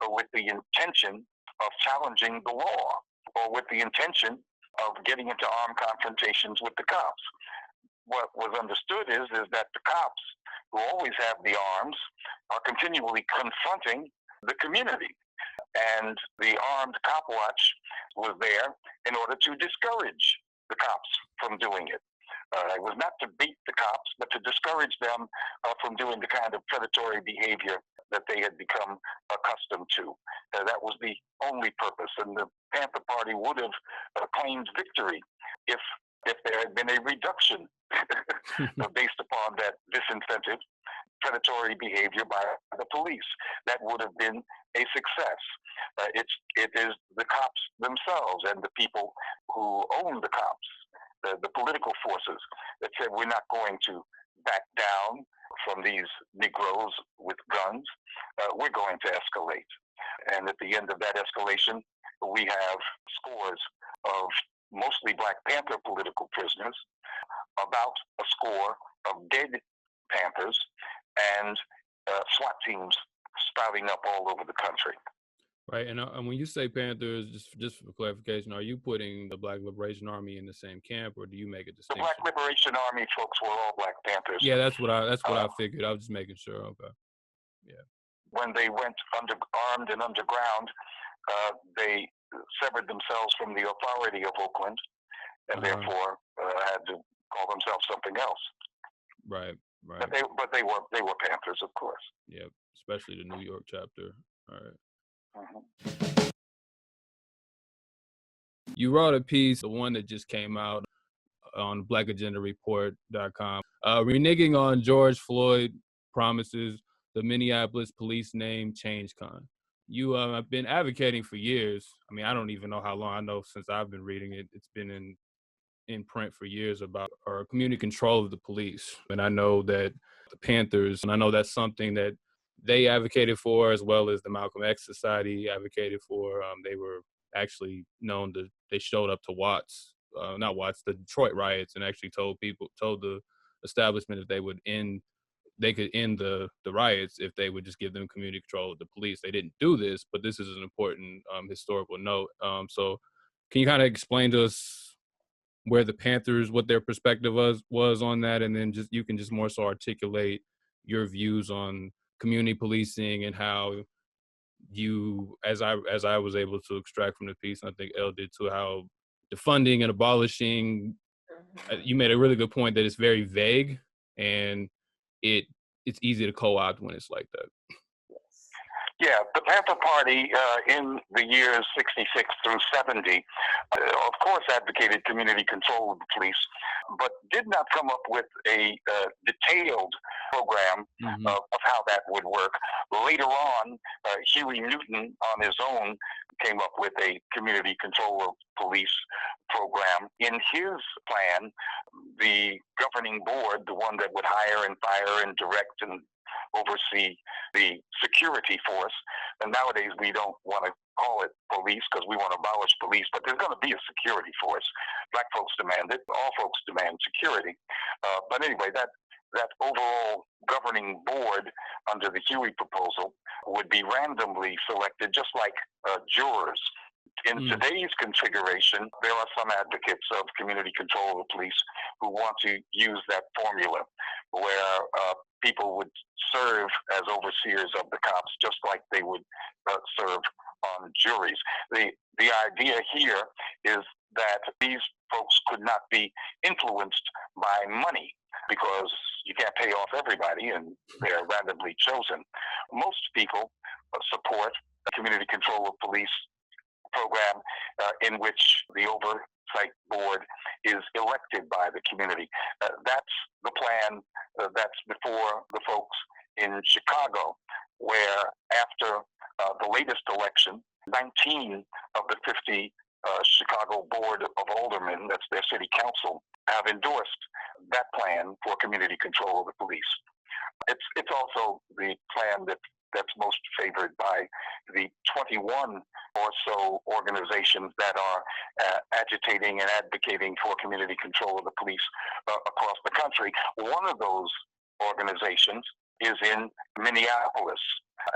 with the intention of challenging the law or with the intention of getting into armed confrontations with the cops. What was understood is that the cops, who always have the arms, are continually confronting the community. And the armed cop watch was there in order to discourage the cops from doing it. It was not to beat the cops, but to discourage them from doing the kind of predatory behavior that they had become accustomed to. That was the only purpose. And the Panther Party would have claimed victory if there had been a reduction based upon that disincentive, predatory behavior by the police. That would have been a success. It is the cops themselves and the people who own the cops, the political forces, that said we're not going to back down from these Negroes with guns. We're going to escalate. And at the end of that escalation, we have scores of mostly Black Panther political prisoners, about a score of dead Panthers, and SWAT teams sprouting up all over the country. Right, and when you say Panthers, just for clarification, are you putting the Black Liberation Army in the same camp, or do you make a distinction? The Black Liberation Army folks were all Black Panthers. Yeah, that's what I figured. I was just making sure. Okay. Yeah. When they went armed and underground, they severed themselves from the authority of Oakland, and therefore had to call themselves something else. Right. But they were Panthers, of course. Yeah, especially the New York chapter. All right. You wrote a piece, the one that just came out on blackagendareport.com, reneging on George Floyd promises the Minneapolis police name change con. You have been advocating for years. I mean, I don't even know how long. I know since I've been reading it, it's been in print for years about our community control of the police. And I know that the Panthers, and I know that's something that they advocated for, as well as the Malcolm X Society advocated for. They were actually they showed up to the Detroit riots, and actually told the establishment that they could end the riots if they would just give them community control of the police. They didn't do this, but this is an important historical note. So can you kind of explain to us where the Panthers, what their perspective was on that, and then you can just more so articulate your views on community policing and how you, as I was able to extract from the piece, and I think Elle did too, how defunding and abolishing, you made a really good point that it's very vague and it's easy to co-opt when it's like that. Yeah, the Panther Party in the years 66 through 70, of course, advocated community control of the police, but did not come up with a detailed program of how that would work. Later on, Huey Newton on his own came up with a community control of police program. In his plan, the governing board, the one that would hire and fire and direct and oversee the security force, and nowadays we don't want to call it police because we want to abolish police, but there's going to be a security force. Black folks demand it. All folks demand security. But anyway, that overall governing board under the Huey proposal would be randomly selected, just like jurors. In today's configuration, there are some advocates of community control of the police who want to use that formula where people would serve as overseers of the cops, just like they would serve on juries. The idea here is that these folks could not be influenced by money because you can't pay off everybody and they're randomly chosen. Most people support a community control of police program in which the oversight board is elected by the community. That's the plan that's before the folks in Chicago, where after the latest election, 19 of the 50 Chicago Board of Aldermen, that's their city council, have endorsed that plan for community control of the police. It's also the plan that's most favored by the 21 or so organizations that are agitating and advocating for community control of the police across the country. One of those organizations is in Minneapolis,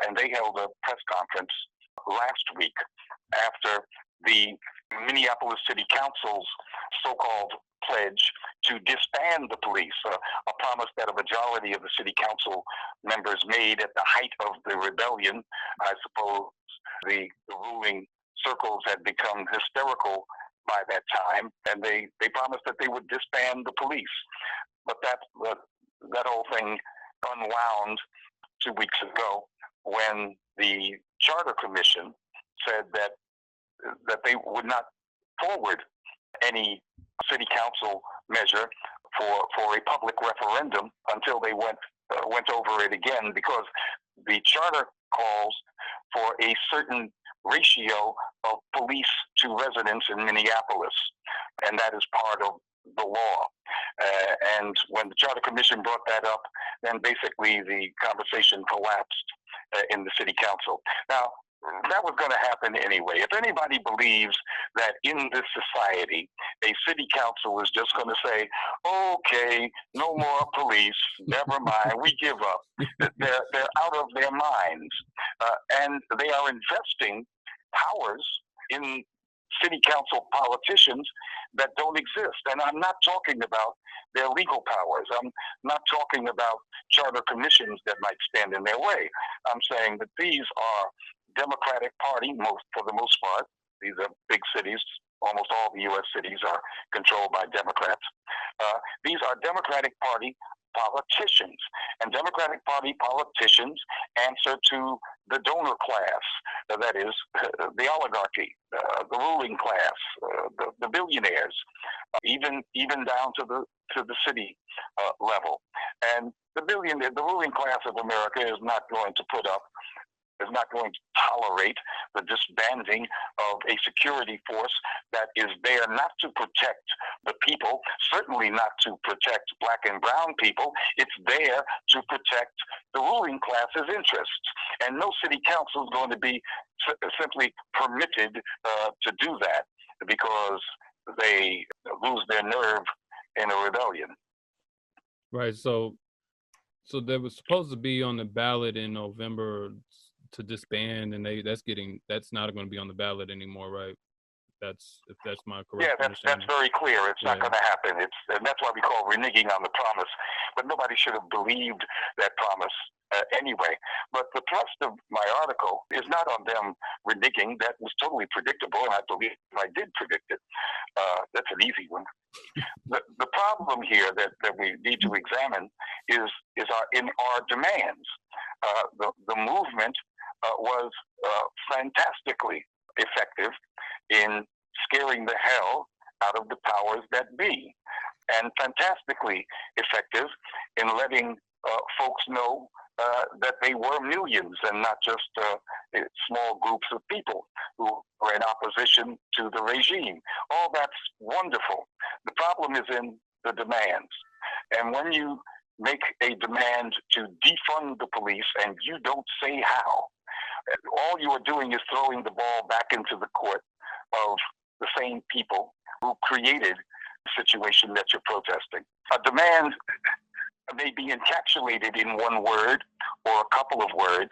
and they held a press conference last week after the Minneapolis City Council's so-called pledge to disband the police, a promise that a majority of the city council members made at the height of the rebellion. I suppose the ruling circles had become hysterical by that time, and they promised that they would disband the police. But that whole thing unwound 2 weeks ago when the Charter Commission said that they would not forward any city council measure for a public referendum until they went over it again, because the charter calls for a certain ratio of police to residents in Minneapolis, and that is part of the law. And when the Charter Commission brought that up, then basically the conversation collapsed in the city council. Now, that was going to happen anyway. If anybody believes that in this society, a city council is just going to say, okay, no more police, never mind, we give up, they're out of their minds. And they are investing powers in city council politicians that don't exist. And I'm not talking about their legal powers. I'm not talking about charter commissions that might stand in their way. I'm saying that these are Democratic Party, for the most part. These are big cities. Almost all the U.S. cities are controlled by Democrats. These are Democratic Party politicians, and Democratic Party politicians answer to the donor class, that is, the oligarchy, the ruling class, the billionaires, even down to the city level. And the ruling class of America is not going to tolerate the disbanding of a security force that is there not to protect the people, certainly not to protect black and brown people. It's there to protect the ruling class's interests. And no city council is going to be simply permitted to do that because they lose their nerve in a rebellion. Right. So there was supposed to be on the ballot in November to disband, and that's not going to be on the ballot anymore, right? If that's my correct. Yeah, that's very clear. It's not going to happen. And that's why we call reneging on the promise. But nobody should have believed that promise anyway. But the thrust of my article is not on them reneging. That was totally predictable, and I believe I did predict it. That's an easy one. The problem here that we need to examine is our demands. The movement was fantastically effective in scaring the hell out of the powers that be, and fantastically effective in letting folks know that they were millions and not just small groups of people who were in opposition to the regime. All that's wonderful. The problem is in the demands. And when you make a demand to defund the police and you don't say how, all you are doing is throwing the ball back into the court of the same people who created the situation that you're protesting. A demand may be encapsulated in one word or a couple of words,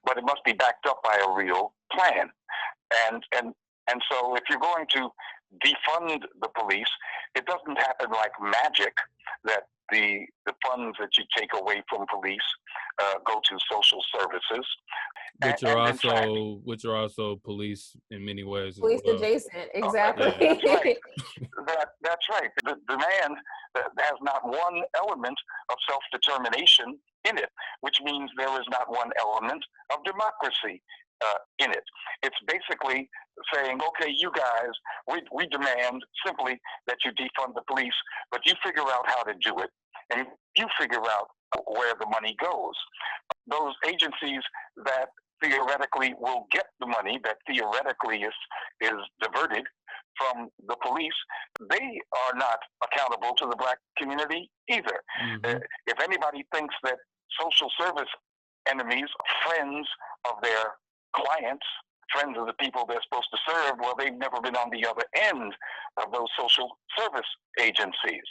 but it must be backed up by a real plan. And so if you're going to defund the police, it doesn't happen like magic that the funds that you take away from police go to social services. Which are also police in many ways as Police well. adjacent, exactly. That's right. That's right. The demand has not one element of self-determination in it, which means there is not one element of democracy in it. It's basically saying, okay, you guys, we demand simply that you defund the police, but you figure out how to do it, and you figure out where the money goes. Those agencies that theoretically will get the money that theoretically is diverted from the police, they are not accountable to the Black community either. Mm-hmm. If anybody thinks that social service enemies, friends of their clients, friends of the people they're supposed to serve, well, they've never been on the other end of those social service agencies.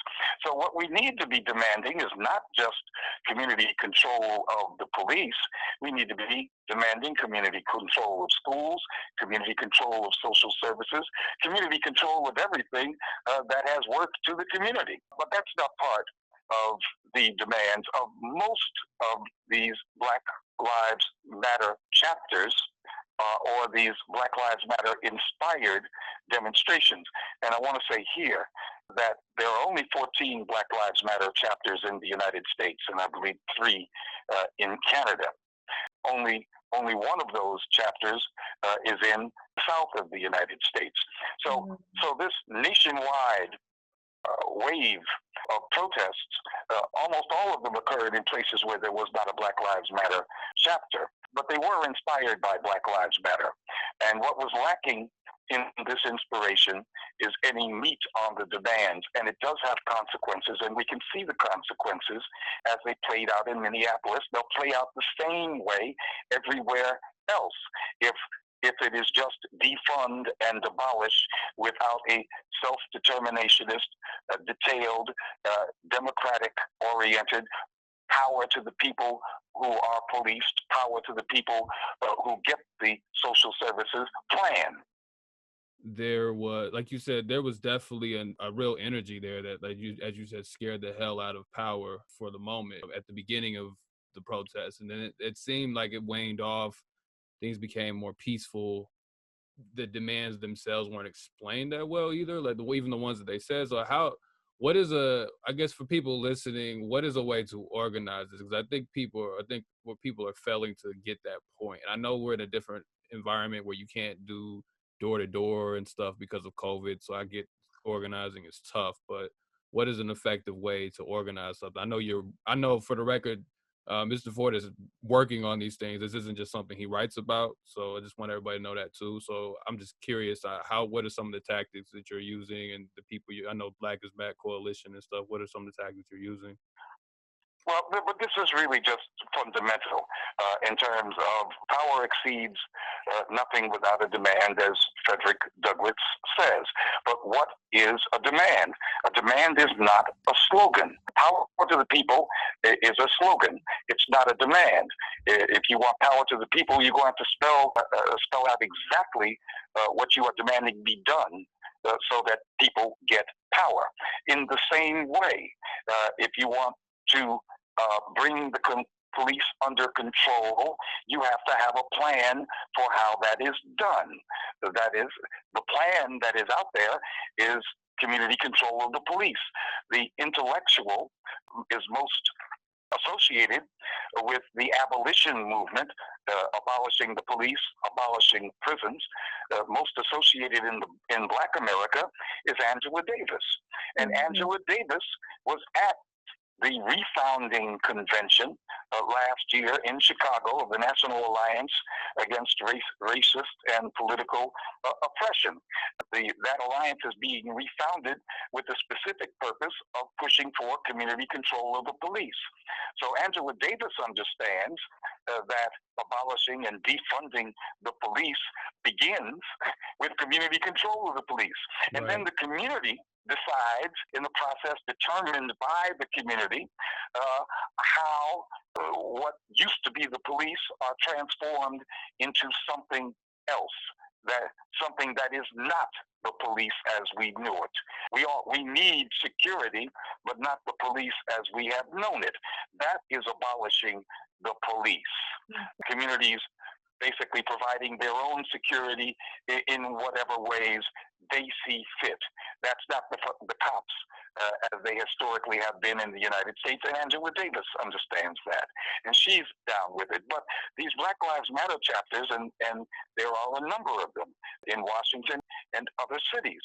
So what we need to be demanding is not just community control of the police. We need to be demanding community control of schools, community control of social services, community control of everything that has worth to the community. But that's not part of the demands of most of these Black Lives Matter chapters or these Black Lives Matter inspired demonstrations. And I want to say here that there are only 14 Black Lives Matter chapters in the United States, and I believe 3 in Canada. Only one of those chapters is in the south of the United States. So this nationwide wave of protests, almost all of them occurred in places where there was not a Black Lives Matter chapter, but they were inspired by Black Lives Matter. And what was lacking in this inspiration is any meat on the demands, and it does have consequences, and we can see the consequences as they played out in Minneapolis. They'll play out the same way everywhere else. If it is just defund and abolish without a self-determinationist, detailed, democratic-oriented power to the people who are policed, power to the people who get the social services plan. There was, like you said, there was definitely a real energy there that, like you, as you said, scared the hell out of power for the moment at the beginning of the protest. And then it seemed like it waned off. Things became more peaceful. The demands themselves weren't explained that well either, like even the ones that they said. So I guess for people listening, what is a way to organize this? Because I think what people are failing to get that point. And I know we're in a different environment where you can't do door to door and stuff because of COVID. So I get organizing is tough, but what is an effective way to organize something? I know for the record, Mr. Ford is working on these things. This isn't just something he writes about. So I just want everybody to know that too. So I'm just curious, what are some of the tactics that you're using, and the people I know Black is Back Coalition and stuff. What are some of the tactics you're using? Well, but this is really just fundamental in terms of power exceeds nothing without a demand, as Frederick Douglass says. But what is a demand? A demand is not a slogan. Power to the people is a slogan. It's not a demand. If you want power to the people, you're going to spell out exactly what you are demanding be done so that people get power. In the same way, if you want to bring the police under control, you have to have a plan for how that is done. That is, the plan that is out there is community control of the police. The intellectual is most associated with the abolition movement, abolishing the police, abolishing prisons. Most associated in Black America is Angela Davis. And Angela Davis was at the refounding convention last year in Chicago of the National Alliance Against Racist and Political Oppression. That alliance is being refounded with the specific purpose of pushing for community control of the police. So Angela Davis understands that abolishing and defunding the police begins with community control of the police. And Right. then the community decides, in the process determined by the community, how what used to be the police are transformed into something else. that something that is not the police as we knew it. We need security, but not the police as we have known it. That is abolishing the police. Communities basically providing their own security in whatever ways they see fit. That's not the cops as they historically have been in the United States, and Angela Davis understands that, and she's down with it. But these Black Lives Matter chapters, and there are a number of them in Washington and other cities,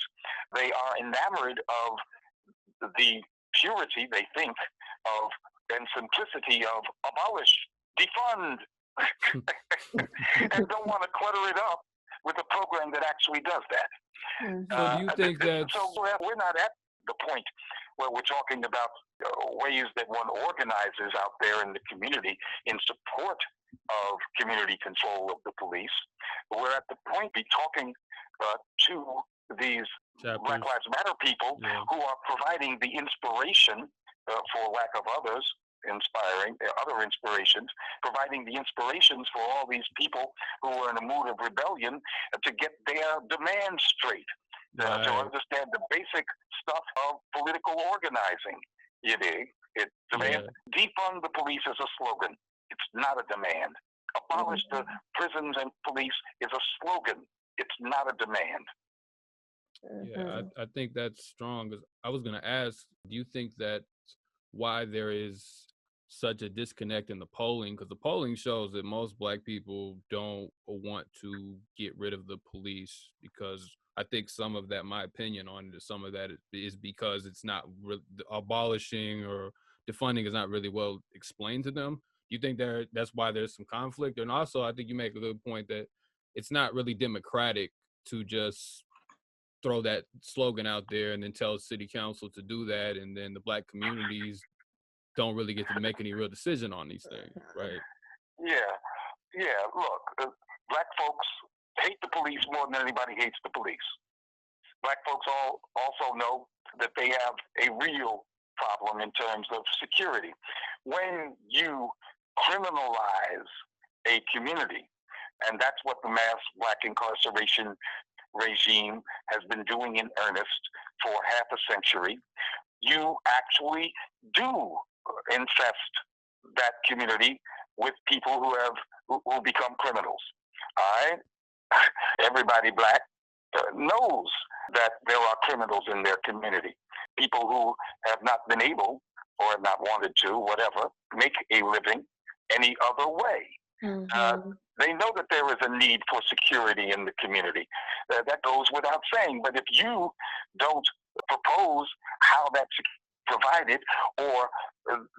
they are enamored of the purity, they think, of and simplicity of abolish, defund, and don't want to clutter it up with a program that actually does that. So do you think that? So we're not at the point where we're talking about ways that one organizes out there in the community in support of community control of the police. We're at the point of talking to these Chapters. Black Lives Matter people who are providing the inspiration, for lack of others, other inspirations, providing the inspirations for all these people who are in a mood of rebellion to get their demands straight, to understand the basic stuff of political organizing. Defund the police is a slogan. It's not a demand. Abolish the prisons and police is a slogan. It's not a demand. Yeah, I think that's strong. 'Cause I was going to ask, do you think that why there is such a disconnect in the polling? Because the polling shows that most Black people don't want to get rid of the police, because I think some of that, my opinion on it, some of that is because it's not abolishing or defunding is not really well explained to them. Do you think that's why there's some conflict? And also, I think you make a good point that it's not really democratic to just throw that slogan out there and then tell city council to do that, and then the Black communities don't really get to make any real decision on these things, right? Yeah. Look, Black folks hate the police more than anybody hates the police. Black folks also know that they have a real problem in terms of security. When you criminalize a community, and that's what the mass Black incarceration regime has been doing in earnest for half a century, you actually do infest that community with people who become criminals. All right? Everybody Black knows that there are criminals in their community. People who have not been able or have not wanted to, whatever, make a living any other way. They know that there is a need for security in the community. That goes without saying. But if you don't propose how that's provided, or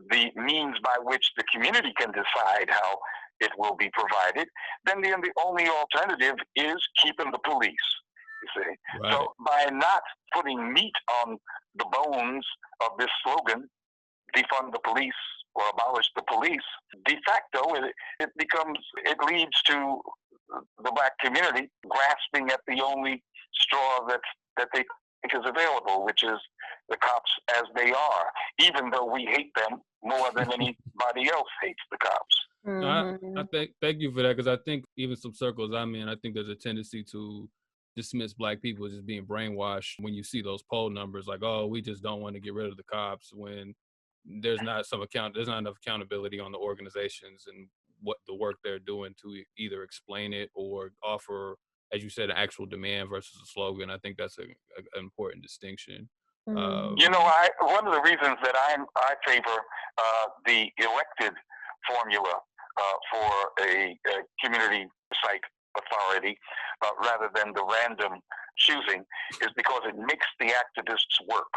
the means by which the community can decide how it will be provided, then the only alternative is keeping the police, you see. Right. So by not putting meat on the bones of this slogan, defund the police or abolish the police, de facto it leads to the Black community grasping at the only straw that they think is available, which is the cops as they are, even though we hate them more than anybody else hates the cops. No, I thank you for that, because I think even some circles I'm in, I think there's a tendency to dismiss Black people as just being brainwashed when you see those poll numbers, like, oh, we just don't want to get rid of the cops, when there's not enough accountability on the organizations and what the work they're doing to either explain it or offer, as you said, an actual demand versus a slogan. I think that's an important distinction. One of the reasons that I favor the elected formula for a community site authority rather than the random choosing is because it makes the activists work.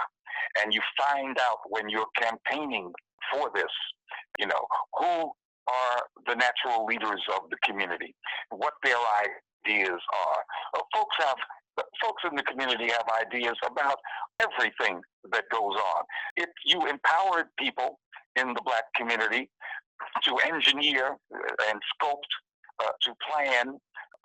And you find out when you're campaigning for this, who are the natural leaders of the community, what their ideas are. Folks in the community have ideas about everything that goes on. If you empowered people in the Black community to engineer and sculpt, to plan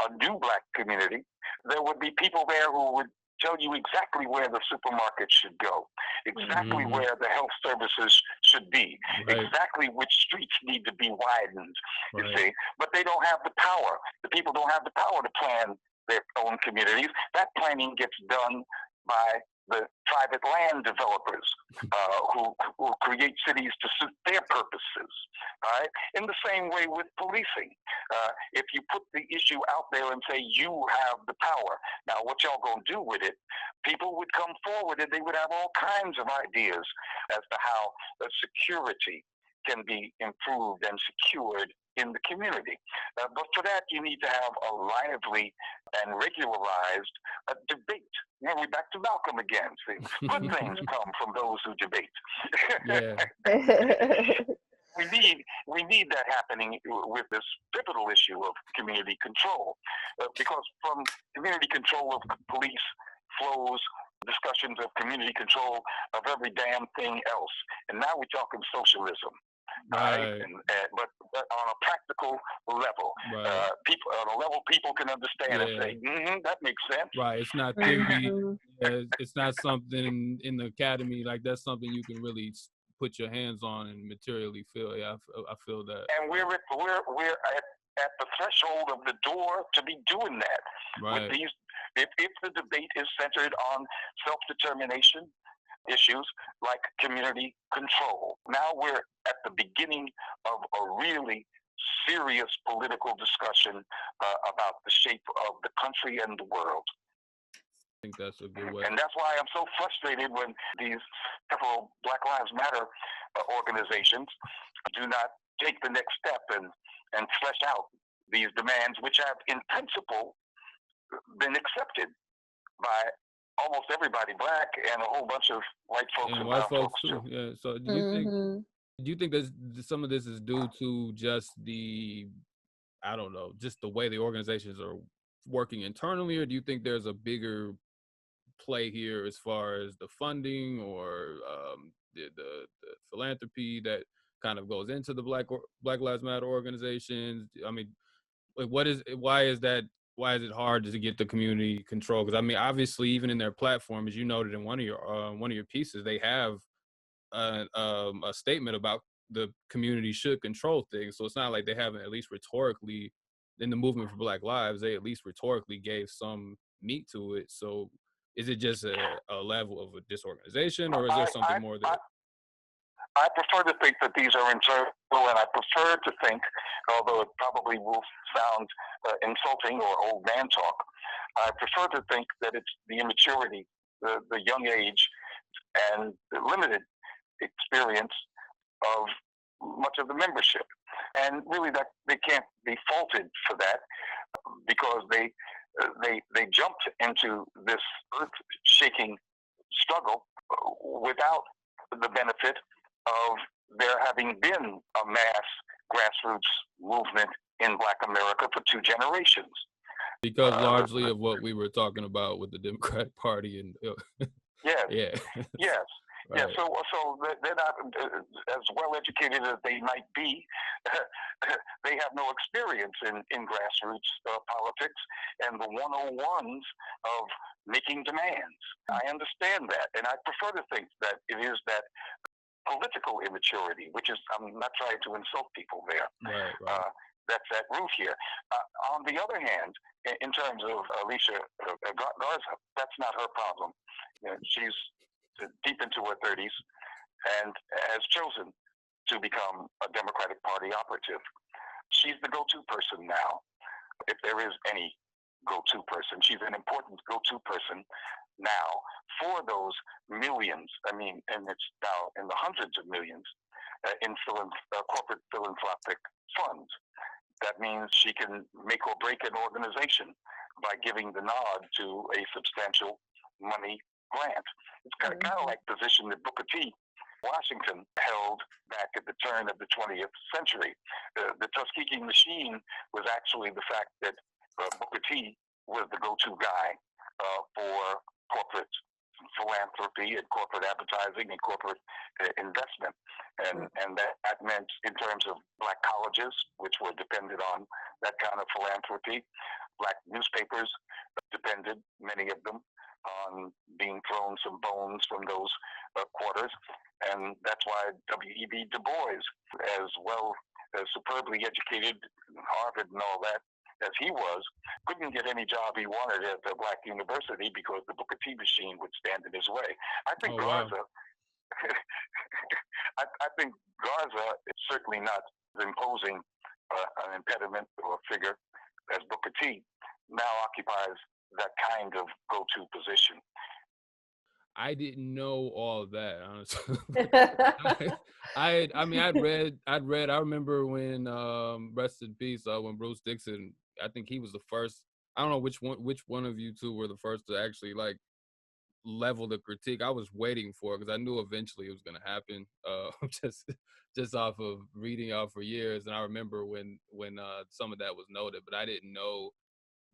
a new Black community, there would be people there who would tell you exactly where the supermarket should go, exactly where the health services should be, exactly which streets need to be widened, you see. But they don't have the power. The people don't have the power to plan their own communities. That planning gets done by the private land developers who create cities to suit their purposes. All right. In the same way with policing, if you put the issue out there and say you have the power, now what y'all gonna do with it? People would come forward and they would have all kinds of ideas as to how security can be improved and secured in the community. But for that, you need to have a lively and regularized debate. Now we're back to Malcolm again. See, good things come from those who debate. We need that happening with this pivotal issue of community control, because from community control of police flows discussions of community control of every damn thing else. And now we're talking socialism. Right. But on a practical level, people on a level people can understand and say, that makes sense. Right. It's not theory. It's not something in the academy. Like, that's something you can really put your hands on and materially feel. Yeah, I feel that. And we're at the threshold of the door to be doing that. Right. With these, if the debate is centered on self-determination issues like community control. Now we're at the beginning of a really serious political discussion about the shape of the country and the world. I think that's a good way. And that's why I'm so frustrated when these several Black Lives Matter organizations do not take the next step and flesh out these demands, which have in principle been accepted by almost everybody Black and a whole bunch of white folks and white folks too. Yeah. So do you think that some of this is due to just just the way the organizations are working internally, or do you think there's a bigger play here as far as the funding or the philanthropy that kind of goes into the Black Lives Matter organizations? I mean, like, why is it hard to get the community control? Because I mean, obviously, even in their platform, as you noted in one of your pieces, they have a statement about the community should control things. So it's not like they haven't, at least rhetorically, in the movement for Black Lives, they at least rhetorically gave some meat to it. So is it just a level of a disorganization, or is there something more there? I prefer to think that these are internal, and I prefer to think, although it probably will sound insulting or old man talk, I prefer to think that it's the immaturity, the young age, and the limited experience of much of the membership. And really that they can't be faulted for that, because they jumped into this earth-shaking struggle without the benefit of there having been a mass grassroots movement in Black America for 2 generations. Because largely of what we were talking about with the Democratic Party and yes. Right. Yeah, so they're not as well educated as they might be. They have no experience in grassroots politics and the 101s of making demands. I understand that, and I prefer to think that it is that political immaturity, which is, I'm not trying to insult people there. Right. That's at root here. On the other hand, in terms of Alicia Garza, that's not her problem. You know, she's deep into her 30s and has chosen to become a Democratic Party operative. She's the go-to person now, if there is any go-to person. She's an important go-to person now for those millions, I mean, and it's now in the hundreds of millions in corporate philanthropic funds. That means she can make or break an organization by giving the nod to a substantial money grant. It's kind of like the position that Booker T. Washington held back at the turn of the 20th century. The Tuskegee machine was actually the fact that Booker T. was the go-to guy for corporate philanthropy and corporate advertising and corporate investment. And that meant, in terms of Black colleges, which were dependent on that kind of philanthropy, Black newspapers depended, many of them, on being thrown some bones from those quarters. And that's why W.E.B. Du Bois, as well as superbly educated, Harvard and all that, as he was, couldn't get any job he wanted at a black university because the Booker T machine would stand in his way. I think Garza, I think Garza is certainly not imposing an impediment or figure as Booker T now occupies that kind of go-to position. I didn't know all of that, honestly. I remember when rest in peace, when Bruce Dixon, I think he was the first. I don't know which one of you two were the first to actually like level the critique. I was waiting for it because I knew eventually it was going to happen. Just off of reading y'all for years, and I remember when some of that was noted, but I didn't know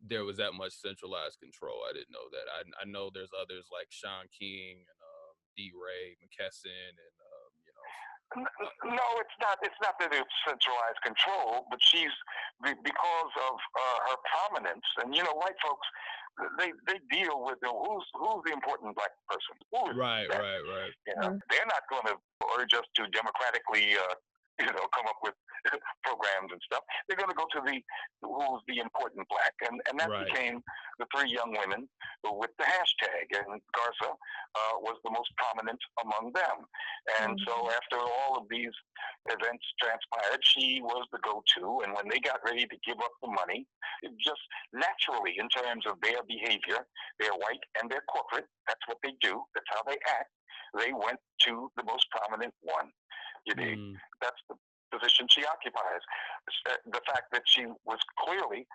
there was that much centralized control. I didn't know that. I know there's others like Sean King and D. Ray McKesson and No, it's not. It's not that it's centralized control, but she's because of her prominence, and white folks they deal with who's the important black person. Right. They're not going to urge us to democratically come up with programs and stuff. They're going to go to who's the important black, and that became the three young women with the hashtag, and Garza was the most prominent among them. And so after all of these events transpired, she was the go-to, and when they got ready to give up the money, it just naturally, in terms of their behavior, they're white and they're corporate, that's what they do, that's how they act, they went to the most prominent one. That's the position she occupies. The fact that she was clearly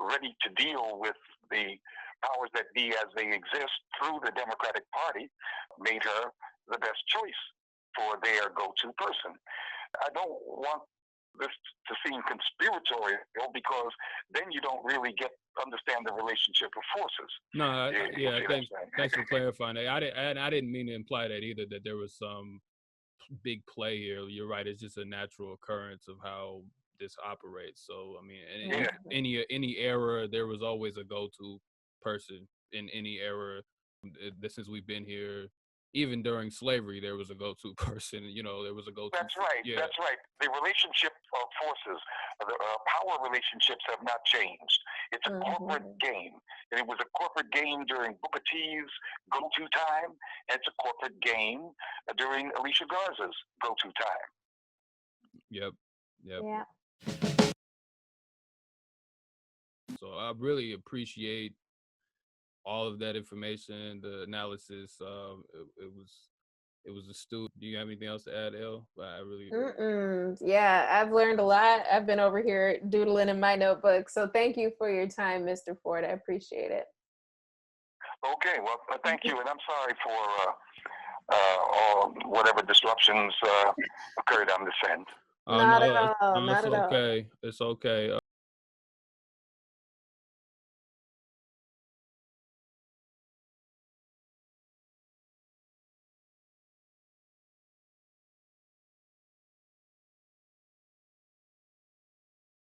ready to deal with the powers that be as they exist through the Democratic Party made her the best choice for their go-to person. I don't want this to seem conspiratorial because then you don't really understand the relationship of forces. No, thanks for clarifying that. I didn't mean to imply that either, that there was some big play here. You're right. It's just a natural occurrence of how this operates. So, I mean, in any era, there was always a go-to person in any era. Since we've been here, even during slavery, there was a go-to person. There was a go-to. That's right. Yeah. That's right. The relationship of forces, the power relationships have not changed. It's a corporate game. And it was a corporate game during Booker T's go-to time, and it's a corporate game during Alicia Garza's go-to time. Yep. Yeah. So I really appreciate all of that information, the analysis. It was astute. Do you have anything else to add, El? I really. Yeah, I've learned a lot. I've been over here doodling in my notebook. So thank you for your time, Mr. Ford. I appreciate it. Okay, well, thank you, and I'm sorry for all whatever disruptions occurred on this end. Not at all. It's okay.